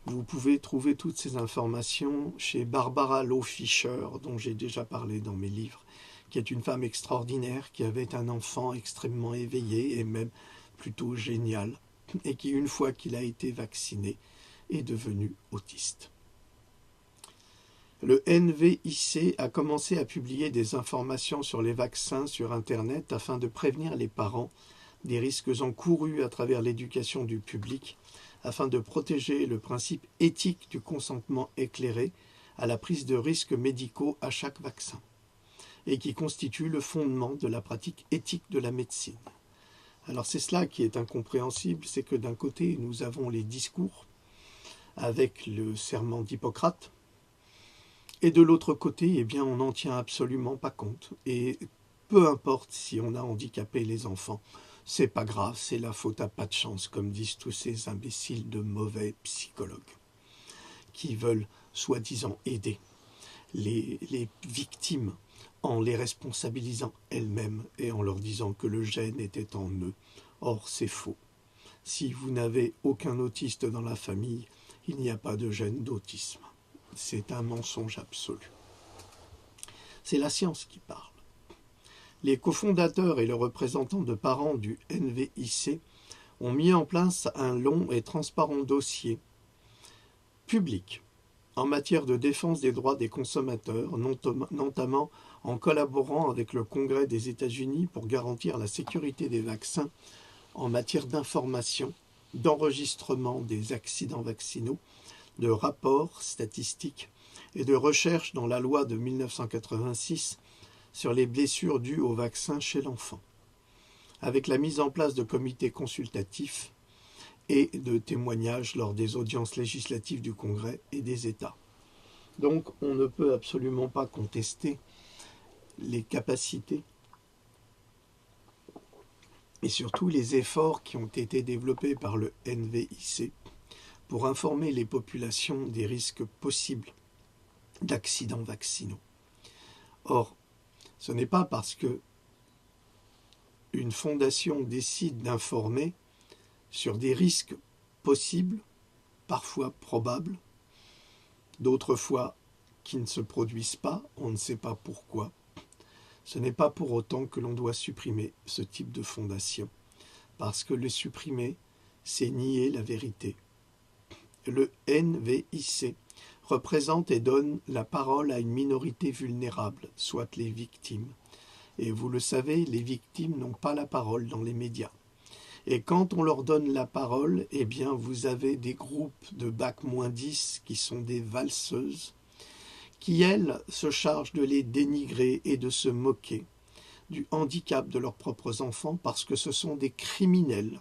Vous pouvez trouver toutes ces informations chez Barbara Loe Fisher, dont j'ai déjà parlé dans mes livres, qui est une femme extraordinaire, qui avait un enfant extrêmement éveillé et même plutôt génial, et qui, une fois qu'il a été vacciné, est devenu autiste. Le NVIC a commencé à publier des informations sur les vaccins sur Internet afin de prévenir les parents des risques encourus à travers l'éducation du public, afin de protéger le principe éthique du consentement éclairé, à la prise de risques médicaux à chaque vaccin, et qui constitue le fondement de la pratique éthique de la médecine. Alors c'est cela qui est incompréhensible, c'est que d'un côté nous avons les discours avec le serment d'Hippocrate, et de l'autre côté, eh bien, on n'en tient absolument pas compte. Et peu importe si on a handicapé les enfants, c'est pas grave, c'est la faute à pas de chance, comme disent tous ces imbéciles de mauvais psychologues qui veulent soi-disant aider les victimes en les responsabilisant elles-mêmes et en leur disant que le gène était en eux. Or, c'est faux. Si vous n'avez aucun autiste dans la famille, il n'y a pas de gène d'autisme. C'est un mensonge absolu. C'est la science qui parle. Les cofondateurs et le représentant de parents du NVIC ont mis en place un long et transparent dossier public en matière de défense des droits des consommateurs, notamment en collaborant avec le Congrès des États-Unis pour garantir la sécurité des vaccins en matière d'information, d'enregistrement des accidents vaccinaux, de rapports statistiques et de recherche dans la loi de 1986 sur les blessures dues au vaccin chez l'enfant, avec la mise en place de comités consultatifs et de témoignages lors des audiences législatives du Congrès et des États. Donc on ne peut absolument pas contester les capacités et surtout les efforts qui ont été développés par le NVIC pour informer les populations des risques possibles d'accidents vaccinaux. Or, ce n'est pas parce que une fondation décide d'informer sur des risques possibles, parfois probables, d'autres fois qui ne se produisent pas, on ne sait pas pourquoi. Ce n'est pas pour autant que l'on doit supprimer ce type de fondation, parce que le supprimer, c'est nier la vérité. Le NVIC représente et donne la parole à une minorité vulnérable, soit les victimes. Et vous le savez, les victimes n'ont pas la parole dans les médias. Et quand on leur donne la parole, eh bien vous avez des groupes de bac-10 qui sont des valseuses, qui elles se chargent de les dénigrer et de se moquer du handicap de leurs propres enfants parce que ce sont des criminels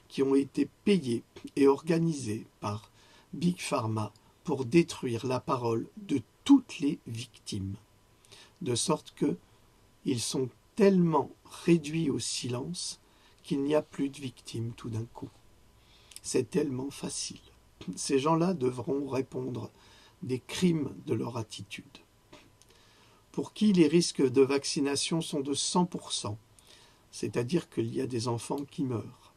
qui ont été payés et organisés par Big Pharma pour détruire la parole de toutes les victimes, de sorte qu'ils sont tellement réduits au silence qu'il n'y a plus de victimes tout d'un coup. C'est tellement facile. Ces gens-là devront répondre des crimes de leur attitude. Pour qui les risques de vaccination sont de 100%, c'est-à-dire qu'il y a des enfants qui meurent.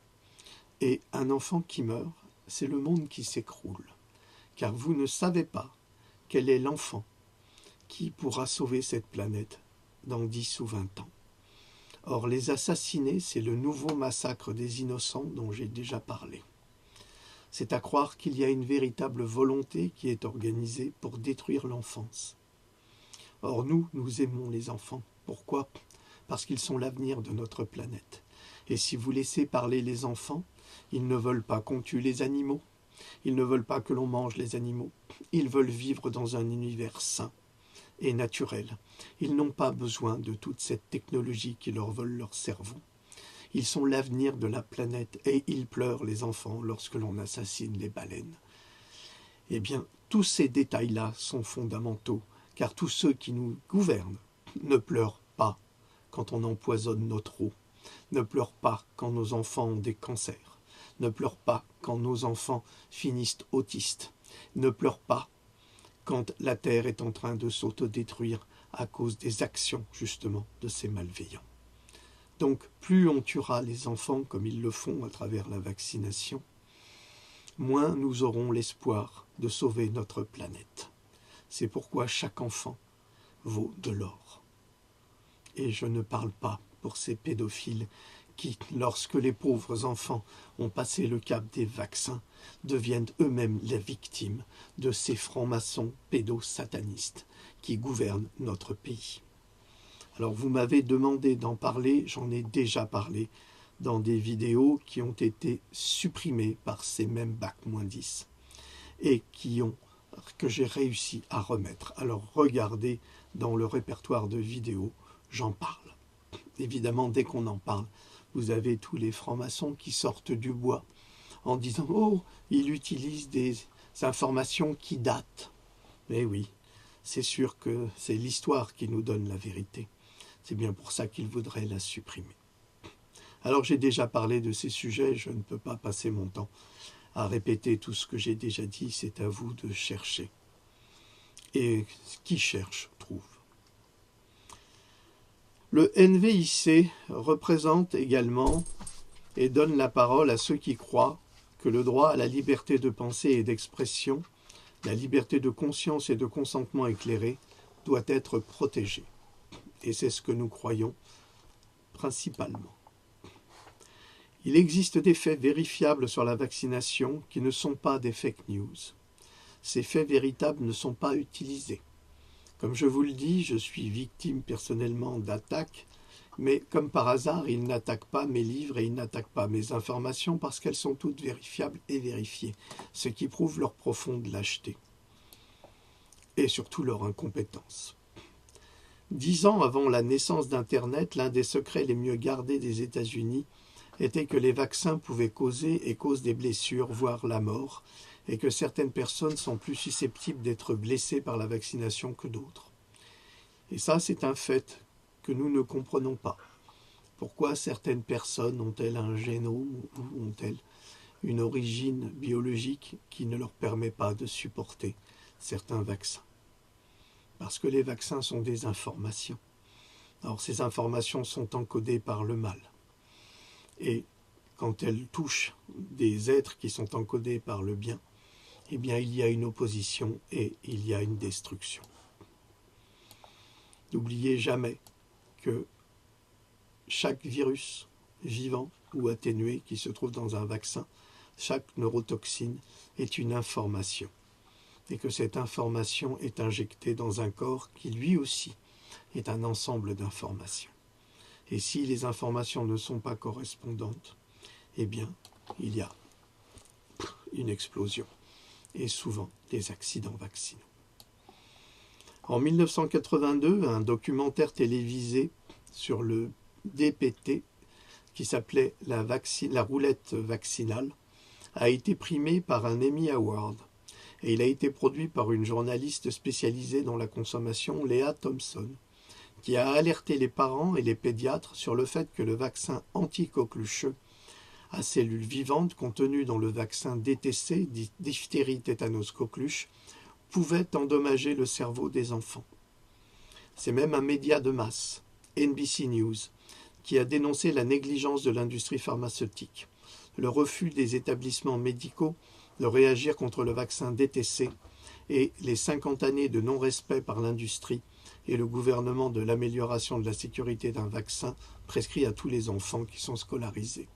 Et un enfant qui meurt, c'est le monde qui s'écroule. Car vous ne savez pas quel est l'enfant qui pourra sauver cette planète dans 10 ou 20 ans. Or, les assassinés, c'est le nouveau massacre des innocents dont j'ai déjà parlé. C'est à croire qu'il y a une véritable volonté qui est organisée pour détruire l'enfance. Or, nous aimons les enfants. Pourquoi ? Parce qu'ils sont l'avenir de notre planète. Et si vous laissez parler les enfants, ils ne veulent pas qu'on tue les animaux. Ils ne veulent pas que l'on mange les animaux. Ils veulent vivre dans un univers sain et naturel. Ils n'ont pas besoin de toute cette technologie qui leur vole leur cerveau. Ils sont l'avenir de la planète et ils pleurent, les enfants, lorsque l'on assassine les baleines. Eh bien, tous ces détails-là sont fondamentaux, car tous ceux qui nous gouvernent ne pleurent pas quand on empoisonne notre eau, ne pleurent pas quand nos enfants ont des cancers, ne pleurent pas quand nos enfants finissent autistes, ne pleurent pas quand la Terre est en train de s'autodétruire à cause des actions, justement, de ces malveillants. Donc, plus on tuera les enfants comme ils le font à travers la vaccination, moins nous aurons l'espoir de sauver notre planète. C'est pourquoi chaque enfant vaut de l'or. Et je ne parle pas pour ces pédophiles qui, lorsque les pauvres enfants ont passé le cap des vaccins, deviennent eux-mêmes les victimes de ces francs-maçons pédosatanistes qui gouvernent notre pays. Alors vous m'avez demandé d'en parler, j'en ai déjà parlé dans des vidéos qui ont été supprimées par ces mêmes bac-10 et qui ont que j'ai réussi à remettre. Alors regardez dans le répertoire de vidéos, j'en parle. Évidemment, dès qu'on en parle, vous avez tous les francs-maçons qui sortent du bois en disant « Oh, il utilise des informations qui datent ». Mais oui, c'est sûr que c'est l'histoire qui nous donne la vérité. C'est bien pour ça qu'il voudrait la supprimer. Alors j'ai déjà parlé de ces sujets, je ne peux pas passer mon temps à répéter tout ce que j'ai déjà dit, c'est à vous de chercher. Et qui cherche, trouve. Le NVIC représente également et donne la parole à ceux qui croient que le droit à la liberté de pensée et d'expression, la liberté de conscience et de consentement éclairé doit être protégé. Et c'est ce que nous croyons principalement. Il existe des faits vérifiables sur la vaccination qui ne sont pas des fake news. Ces faits véritables ne sont pas utilisés. Comme je vous le dis, je suis victime personnellement d'attaques, mais comme par hasard, ils n'attaquent pas mes livres et ils n'attaquent pas mes informations parce qu'elles sont toutes vérifiables et vérifiées, ce qui prouve leur profonde lâcheté et surtout leur incompétence. 10 ans avant la naissance d'Internet, l'un des secrets les mieux gardés des États-Unis était que les vaccins pouvaient causer et causent des blessures, voire la mort, et que certaines personnes sont plus susceptibles d'être blessées par la vaccination que d'autres. Et ça, c'est un fait que nous ne comprenons pas. Pourquoi certaines personnes ont-elles un génome ou ont-elles une origine biologique qui ne leur permet pas de supporter certains vaccins? Parce que les vaccins sont des informations. Alors ces informations sont encodées par le mal. Et quand elles touchent des êtres qui sont encodés par le bien, eh bien il y a une opposition et il y a une destruction. N'oubliez jamais que chaque virus vivant ou atténué qui se trouve dans un vaccin, chaque neurotoxine est une information. Et que cette information est injectée dans un corps qui lui aussi est un ensemble d'informations. Et si les informations ne sont pas correspondantes, eh bien, il y a une explosion et souvent des accidents vaccinaux. En 1982, un documentaire télévisé sur le DPT, qui s'appelait la roulette vaccinale, a été primé par un Emmy Award. Et il a été produit par une journaliste spécialisée dans la consommation, Léa Thompson, qui a alerté les parents et les pédiatres sur le fait que le vaccin anti-coquelucheux à cellules vivantes contenu dans le vaccin DTC, diphtérie tétanos coqueluche, pouvait endommager le cerveau des enfants. C'est même un média de masse, NBC News, qui a dénoncé la négligence de l'industrie pharmaceutique, le refus des établissements médicaux de réagir contre le vaccin DTC et les 50 années de non-respect par l'industrie et le gouvernement de l'amélioration de la sécurité d'un vaccin prescrit à tous les enfants qui sont scolarisés.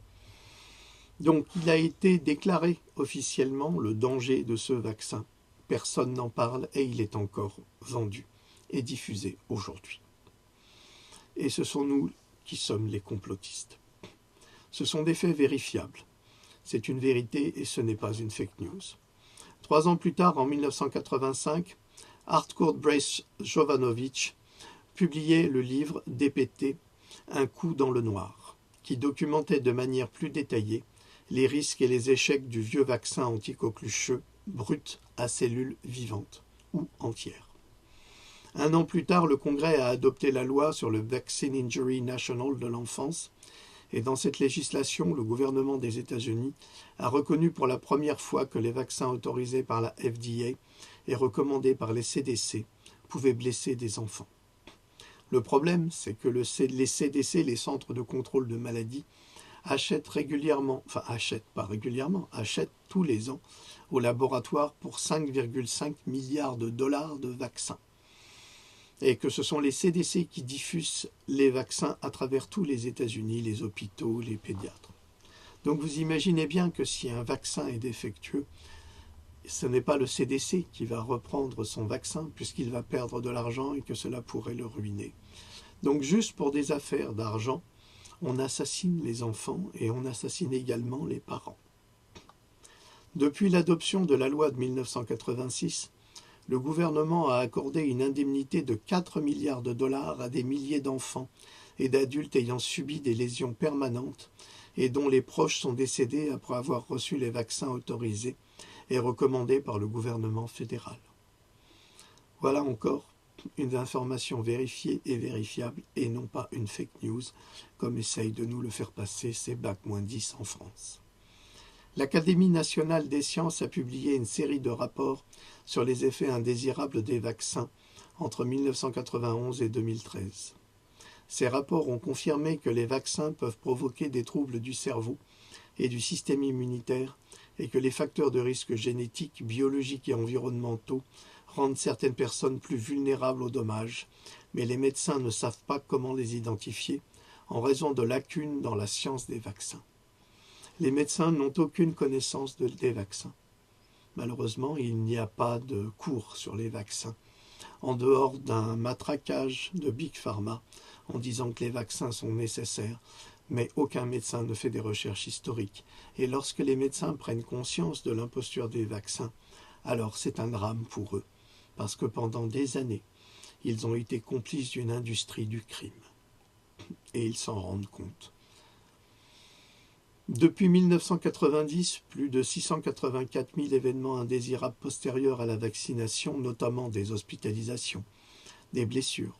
Donc il a été déclaré officiellement le danger de ce vaccin. Personne n'en parle et il est encore vendu et diffusé aujourd'hui. Et ce sont nous qui sommes les complotistes. Ce sont des faits vérifiables. C'est une vérité et ce n'est pas une fake news. 3 ans plus tard, en 1985, Harcourt Brace Jovanovic publiait le livre DPT, Un coup dans le noir, qui documentait de manière plus détaillée les risques et les échecs du vieux vaccin anti-coquelucheux brut à cellules vivantes ou entières. 1 an plus tard, le Congrès a adopté la loi sur le Vaccine Injury National de l'enfance, et dans cette législation, le gouvernement des États-Unis a reconnu pour la première fois que les vaccins autorisés par la FDA et recommandés par les CDC pouvaient blesser des enfants. Le problème, c'est que les CDC, les centres de contrôle de maladies, achètent tous les ans au laboratoire pour 5,5 milliards de dollars de vaccins. Et que ce sont les CDC qui diffusent les vaccins à travers tous les États-Unis, les hôpitaux, les pédiatres. Donc vous imaginez bien que si un vaccin est défectueux, ce n'est pas le CDC qui va reprendre son vaccin puisqu'il va perdre de l'argent et que cela pourrait le ruiner. Donc juste pour des affaires d'argent, on assassine les enfants et on assassine également les parents. Depuis l'adoption de la loi de 1986, le gouvernement a accordé une indemnité de 4 milliards de dollars à des milliers d'enfants et d'adultes ayant subi des lésions permanentes et dont les proches sont décédés après avoir reçu les vaccins autorisés et recommandés par le gouvernement fédéral. Voilà encore une information vérifiée et vérifiable et non pas une fake news, comme essaye de nous le faire passer ces Bac-10 en France. L'Académie nationale des sciences a publié une série de rapports sur les effets indésirables des vaccins entre 1991 et 2013. Ces rapports ont confirmé que les vaccins peuvent provoquer des troubles du cerveau et du système immunitaire et que les facteurs de risque génétiques, biologiques et environnementaux rendent certaines personnes plus vulnérables aux dommages, mais les médecins ne savent pas comment les identifier en raison de lacunes dans la science des vaccins. Les médecins n'ont aucune connaissance des vaccins. Malheureusement, il n'y a pas de cours sur les vaccins, en dehors d'un matraquage de Big Pharma en disant que les vaccins sont nécessaires, mais aucun médecin ne fait des recherches historiques. Et lorsque les médecins prennent conscience de l'imposture des vaccins, alors c'est un drame pour eux, parce que pendant des années, ils ont été complices d'une industrie du crime. Et ils s'en rendent compte. Depuis 1990, plus de 684 000 événements indésirables postérieurs à la vaccination, notamment des hospitalisations, des blessures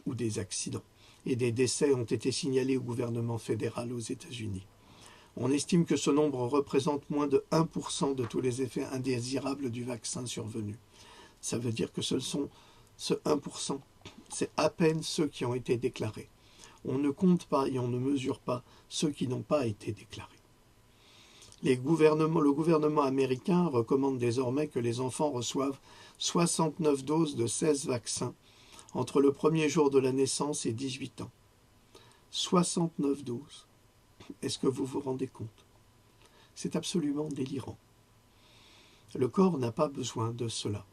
ou des accidents, et des décès ont été signalés au gouvernement fédéral aux États-Unis. On estime que ce nombre représente moins de 1% de tous les effets indésirables du vaccin survenu. Ça veut dire que ce 1%, c'est à peine ceux qui ont été déclarés. On ne compte pas et on ne mesure pas ceux qui n'ont pas été déclarés. Le gouvernement américain recommande désormais que les enfants reçoivent 69 doses de 16 vaccins entre le premier jour de la naissance et 18 ans. 69 doses. Est-ce que vous vous rendez compte? C'est absolument délirant. Le corps n'a pas besoin de cela.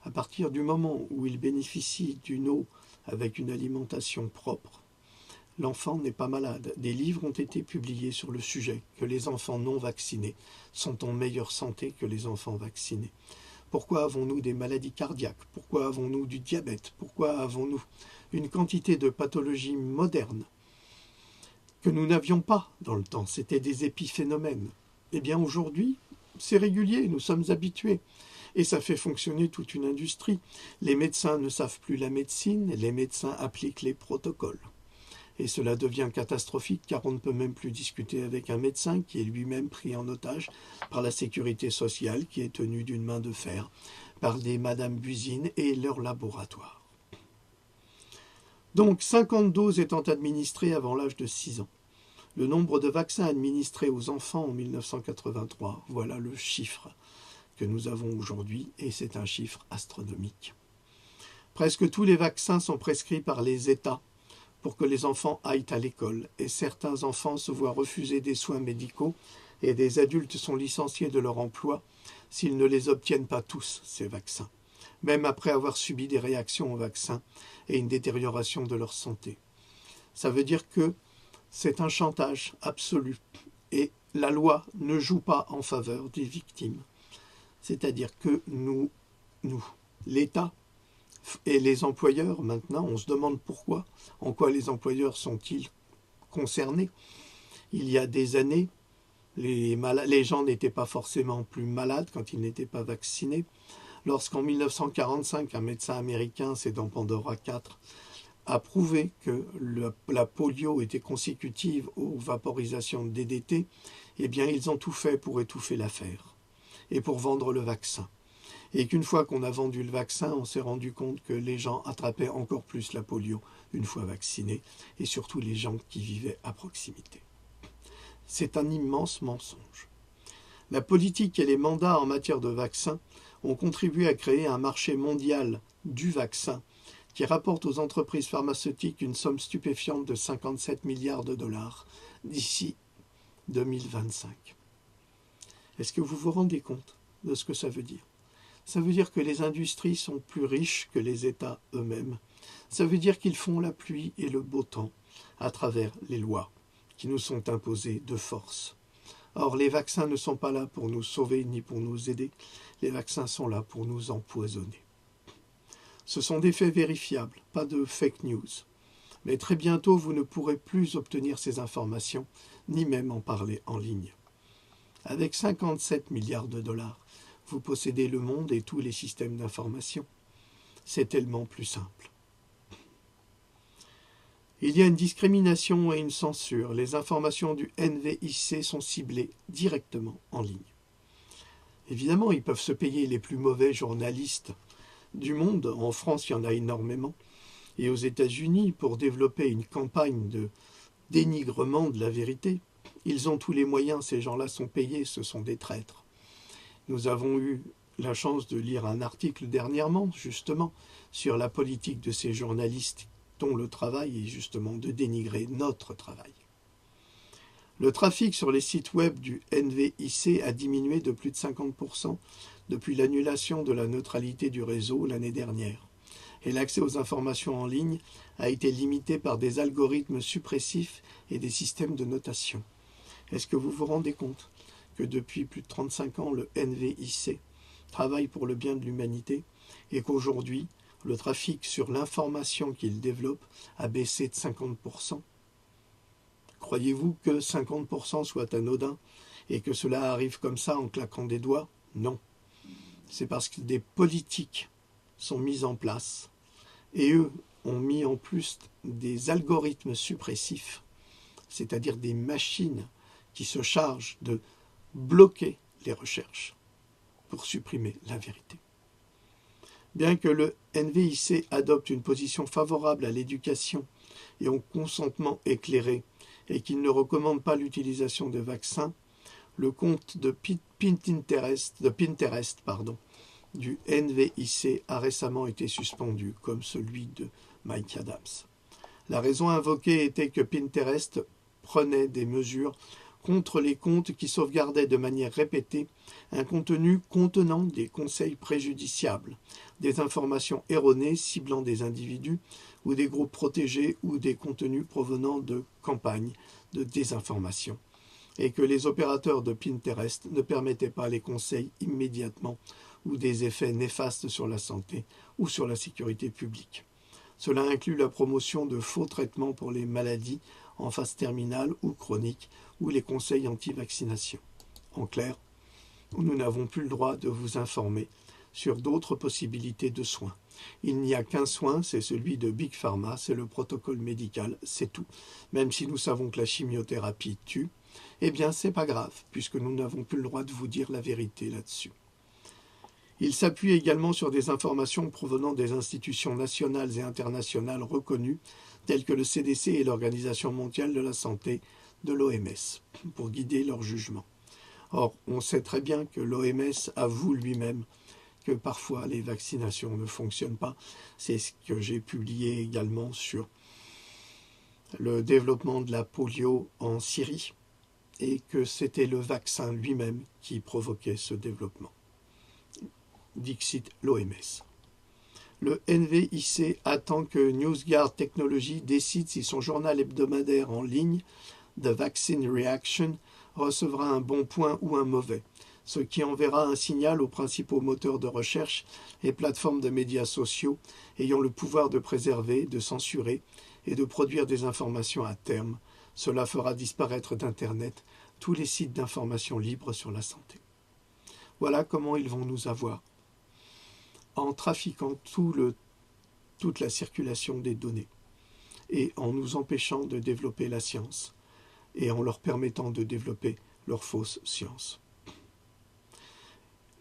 À partir du moment où il bénéficie d'une eau avec une alimentation propre, l'enfant n'est pas malade. Des livres ont été publiés sur le sujet, que les enfants non vaccinés sont en meilleure santé que les enfants vaccinés. Pourquoi avons-nous des maladies cardiaques? Pourquoi avons-nous du diabète? Pourquoi avons-nous une quantité de pathologies modernes que nous n'avions pas dans le temps? C'était des épiphénomènes. Eh bien aujourd'hui, c'est régulier, nous sommes habitués. Et ça fait fonctionner toute une industrie. Les médecins ne savent plus la médecine, les médecins appliquent les protocoles. Et cela devient catastrophique car on ne peut même plus discuter avec un médecin qui est lui-même pris en otage par la sécurité sociale qui est tenue d'une main de fer par des Madame Buzine et leurs laboratoires. Donc 50 doses étant administrées avant l'âge de 6 ans. Le nombre de vaccins administrés aux enfants en 1983, voilà le chiffre que nous avons aujourd'hui et c'est un chiffre astronomique. Presque tous les vaccins sont prescrits par les États pour que les enfants aillent à l'école, et certains enfants se voient refuser des soins médicaux, et des adultes sont licenciés de leur emploi s'ils ne les obtiennent pas tous, ces vaccins, même après avoir subi des réactions aux vaccins et une détérioration de leur santé. Ça veut dire que c'est un chantage absolu, et la loi ne joue pas en faveur des victimes. C'est-à-dire que nous, l'État, et les employeurs, maintenant, on se demande pourquoi, en quoi les employeurs sont-ils concernés. Il y a des années, les gens n'étaient pas forcément plus malades quand ils n'étaient pas vaccinés. Lorsqu'en 1945, un médecin américain, c'est dans Pandora 4, a prouvé que la polio était consécutive aux vaporisations de DDT, eh bien, ils ont tout fait pour étouffer l'affaire et pour vendre le vaccin. Et qu'une fois qu'on a vendu le vaccin, on s'est rendu compte que les gens attrapaient encore plus la polio une fois vaccinés, et surtout les gens qui vivaient à proximité. C'est un immense mensonge. La politique et les mandats en matière de vaccins ont contribué à créer un marché mondial du vaccin qui rapporte aux entreprises pharmaceutiques une somme stupéfiante de 57 milliards de dollars d'ici 2025. Est-ce que vous vous rendez compte de ce que ça veut dire? Ça veut dire que les industries sont plus riches que les États eux-mêmes. Ça veut dire qu'ils font la pluie et le beau temps à travers les lois qui nous sont imposées de force. Or, les vaccins ne sont pas là pour nous sauver ni pour nous aider. Les vaccins sont là pour nous empoisonner. Ce sont des faits vérifiables, pas de fake news. Mais très bientôt, vous ne pourrez plus obtenir ces informations, ni même en parler en ligne. Avec 57 milliards de dollars, vous possédez le monde et tous les systèmes d'information. C'est tellement plus simple. Il y a une discrimination et une censure. Les informations du NVIC sont ciblées directement en ligne. Évidemment, ils peuvent se payer les plus mauvais journalistes du monde. En France, il y en a énormément. Et aux États-Unis, pour développer une campagne de dénigrement de la vérité, ils ont tous les moyens. Ces gens-là sont payés, ce sont des traîtres. Nous avons eu la chance de lire un article dernièrement, justement, sur la politique de ces journalistes dont le travail est justement de dénigrer notre travail. Le trafic sur les sites web du NVIC a diminué de plus de 50% depuis l'annulation de la neutralité du réseau l'année dernière. Et l'accès aux informations en ligne a été limité par des algorithmes suppressifs et des systèmes de notation. Est-ce que vous vous rendez compte que depuis plus de 35 ans, le NVIC travaille pour le bien de l'humanité et qu'aujourd'hui, le trafic sur l'information qu'il développe a baissé de 50%. Croyez-vous que 50% soit anodin et que cela arrive comme ça en claquant des doigts? Non. C'est parce que des politiques sont mises en place et eux ont mis en plus des algorithmes suppressifs, c'est-à-dire des machines qui se chargent de bloquer les recherches pour supprimer la vérité. Bien que le NVIC adopte une position favorable à l'éducation et au consentement éclairé et qu'il ne recommande pas l'utilisation de vaccins, le compte de Pinterest du NVIC a récemment été suspendu, comme celui de Mike Adams. La raison invoquée était que Pinterest prenait des mesures contre les comptes qui sauvegardaient de manière répétée un contenu contenant des conseils préjudiciables, des informations erronées ciblant des individus ou des groupes protégés ou des contenus provenant de campagnes de désinformation, et que les opérateurs de Pinterest ne permettaient pas les conseils immédiatement ou des effets néfastes sur la santé ou sur la sécurité publique. Cela inclut la promotion de faux traitements pour les maladies en phase terminale ou chronique ou les conseils anti-vaccination. En clair, nous n'avons plus le droit de vous informer sur d'autres possibilités de soins. Il n'y a qu'un soin, c'est celui de Big Pharma, c'est le protocole médical, c'est tout. Même si nous savons que la chimiothérapie tue, eh bien c'est pas grave, puisque nous n'avons plus le droit de vous dire la vérité là-dessus. Il s'appuie également sur des informations provenant des institutions nationales et internationales reconnues, telles que le CDC et l'Organisation mondiale de la santé de l'OMS, pour guider leur jugement. Or, on sait très bien que l'OMS avoue lui-même que parfois les vaccinations ne fonctionnent pas. C'est ce que j'ai publié également sur le développement de la polio en Syrie et que c'était le vaccin lui-même qui provoquait ce développement. Dixit l'OMS. Le NVIC attend que NewsGuard Technology décide si son journal hebdomadaire en ligne, The Vaccine Reaction, recevra un bon point ou un mauvais, ce qui enverra un signal aux principaux moteurs de recherche et plateformes de médias sociaux ayant le pouvoir de préserver, de censurer et de produire des informations à terme. Cela fera disparaître d'Internet tous les sites d'information libres sur la santé. Voilà comment ils vont nous avoir, en trafiquant toute la circulation des données et en nous empêchant de développer la science et en leur permettant de développer leur fausse science.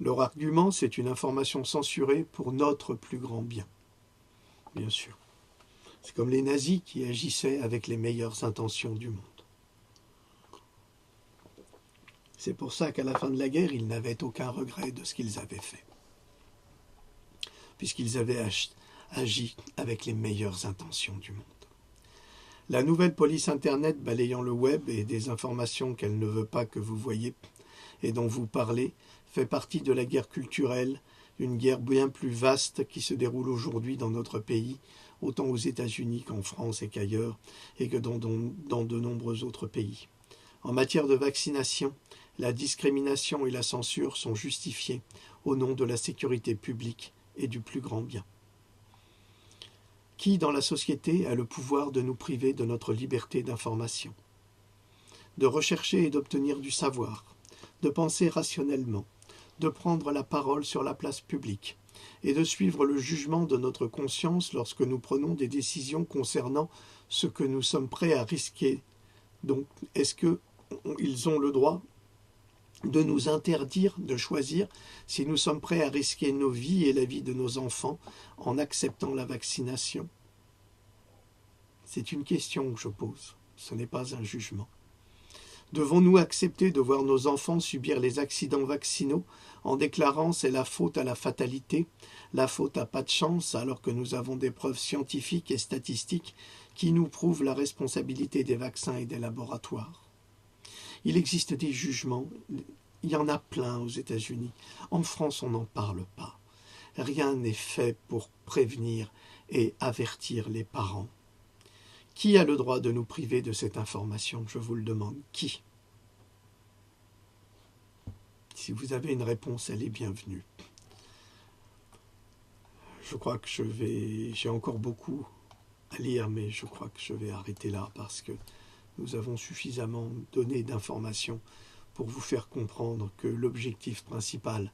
Leur argument, c'est une information censurée pour notre plus grand bien, bien sûr. C'est comme les nazis qui agissaient avec les meilleures intentions du monde. C'est pour ça qu'à la fin de la guerre, ils n'avaient aucun regret de ce qu'ils avaient fait, puisqu'ils avaient agi avec les meilleures intentions du monde. La nouvelle police Internet balayant le web et des informations qu'elle ne veut pas que vous voyez et dont vous parlez fait partie de la guerre culturelle, une guerre bien plus vaste qui se déroule aujourd'hui dans notre pays, autant aux États-Unis qu'en France et qu'ailleurs, et que dans de nombreux autres pays. En matière de vaccination, La discrimination et la censure sont justifiées au nom de la sécurité publique et du plus grand bien. Qui dans la société a le pouvoir de nous priver de notre liberté d'information, de rechercher et d'obtenir du savoir, de penser rationnellement, de prendre la parole sur la place publique et de suivre le jugement de notre conscience lorsque nous prenons des décisions concernant ce que nous sommes prêts à risquer? Donc, est-ce qu'ils ont le droit de nous interdire de choisir si nous sommes prêts à risquer nos vies et la vie de nos enfants en acceptant la vaccination? C'est une question que je pose, ce n'est pas un jugement. Devons-nous accepter de voir nos enfants subir les accidents vaccinaux en déclarant c'est la faute à la fatalité, la faute à pas de chance, alors que nous avons des preuves scientifiques et statistiques qui nous prouvent la responsabilité des vaccins et des laboratoires? Il existe des jugements, il y en a plein aux États-Unis. En France, on n'en parle pas. Rien n'est fait pour prévenir et avertir les parents. Qui a le droit de nous priver de cette information? Je vous le demande. Qui? Si vous avez une réponse, elle est bienvenue. Je crois que j'ai encore beaucoup à lire, mais je crois que je vais arrêter là parce que nous avons suffisamment donné d'informations pour vous faire comprendre que l'objectif principal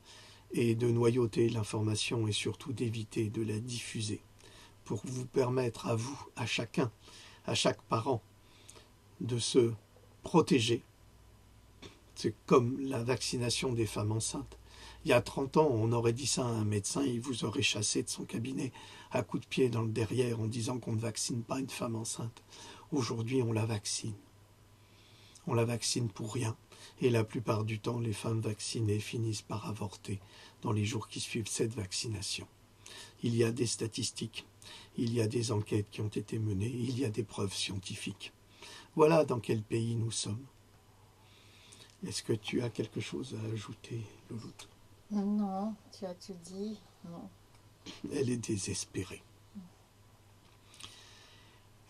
est de noyauter l'information et surtout d'éviter de la diffuser, pour vous permettre à vous, à chacun, à chaque parent, de se protéger. C'est comme la vaccination des femmes enceintes. Il y a 30 ans, on aurait dit ça à un médecin, il vous aurait chassé de son cabinet à coups de pied dans le derrière en disant qu'on ne vaccine pas une femme enceinte. Aujourd'hui, on la vaccine. On la vaccine pour rien. Et la plupart du temps, les femmes vaccinées finissent par avorter dans les jours qui suivent cette vaccination. Il y a des statistiques, il y a des enquêtes qui ont été menées, il y a des preuves scientifiques. Voilà dans quel pays nous sommes. Est-ce que tu as quelque chose à ajouter, Louloute? Non, tu as tout dit. Non. Elle est désespérée.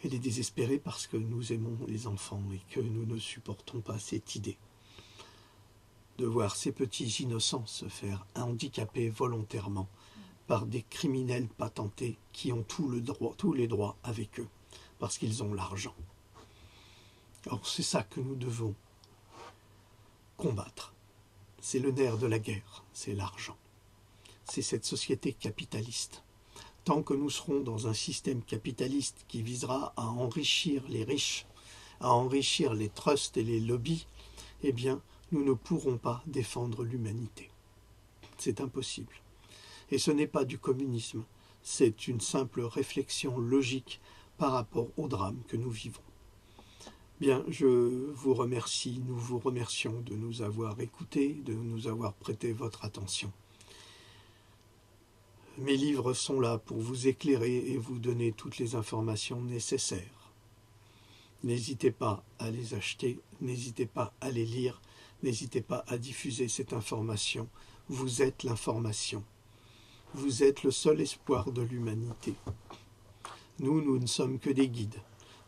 Elle est désespérée parce que nous aimons les enfants et que nous ne supportons pas cette idée de voir ces petits innocents se faire handicaper volontairement par des criminels patentés qui ont tous les droits avec eux, parce qu'ils ont l'argent. Alors c'est ça que nous devons combattre. C'est le nerf de la guerre, c'est l'argent. C'est cette société capitaliste. Tant que nous serons dans un système capitaliste qui visera à enrichir les riches, à enrichir les trusts et les lobbies, eh bien, nous ne pourrons pas défendre l'humanité. C'est impossible. Et ce n'est pas du communisme, c'est une simple réflexion logique par rapport au drame que nous vivons. Bien, je vous remercie, nous vous remercions de nous avoir écoutés, de nous avoir prêté votre attention. Mes livres sont là pour vous éclairer et vous donner toutes les informations nécessaires. N'hésitez pas à les acheter, n'hésitez pas à les lire, n'hésitez pas à diffuser cette information. Vous êtes l'information. Vous êtes le seul espoir de l'humanité. Nous ne sommes que des guides.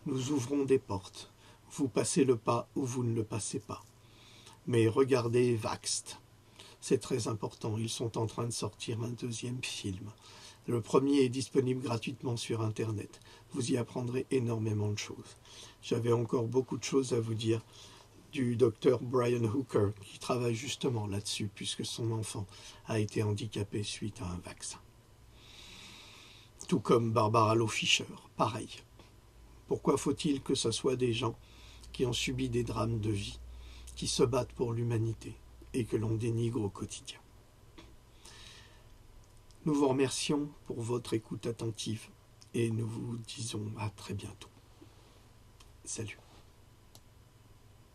Nous ouvrons des portes. Vous passez le pas ou vous ne le passez pas. Mais regardez Vaxxed. C'est très important. Ils sont en train de sortir un deuxième film. Le premier est disponible gratuitement sur Internet. Vous y apprendrez énormément de choses. J'avais encore beaucoup de choses à vous dire du docteur Brian Hooker qui travaille justement là-dessus puisque son enfant a été handicapé suite à un vaccin. Tout comme Barbara Loe Fisher, pareil. Pourquoi faut-il que ce soit des gens qui ont subi des drames de vie, qui se battent pour l'humanité et que l'on dénigre au quotidien? Nous vous remercions pour votre écoute attentive et nous vous disons à très bientôt. Salut.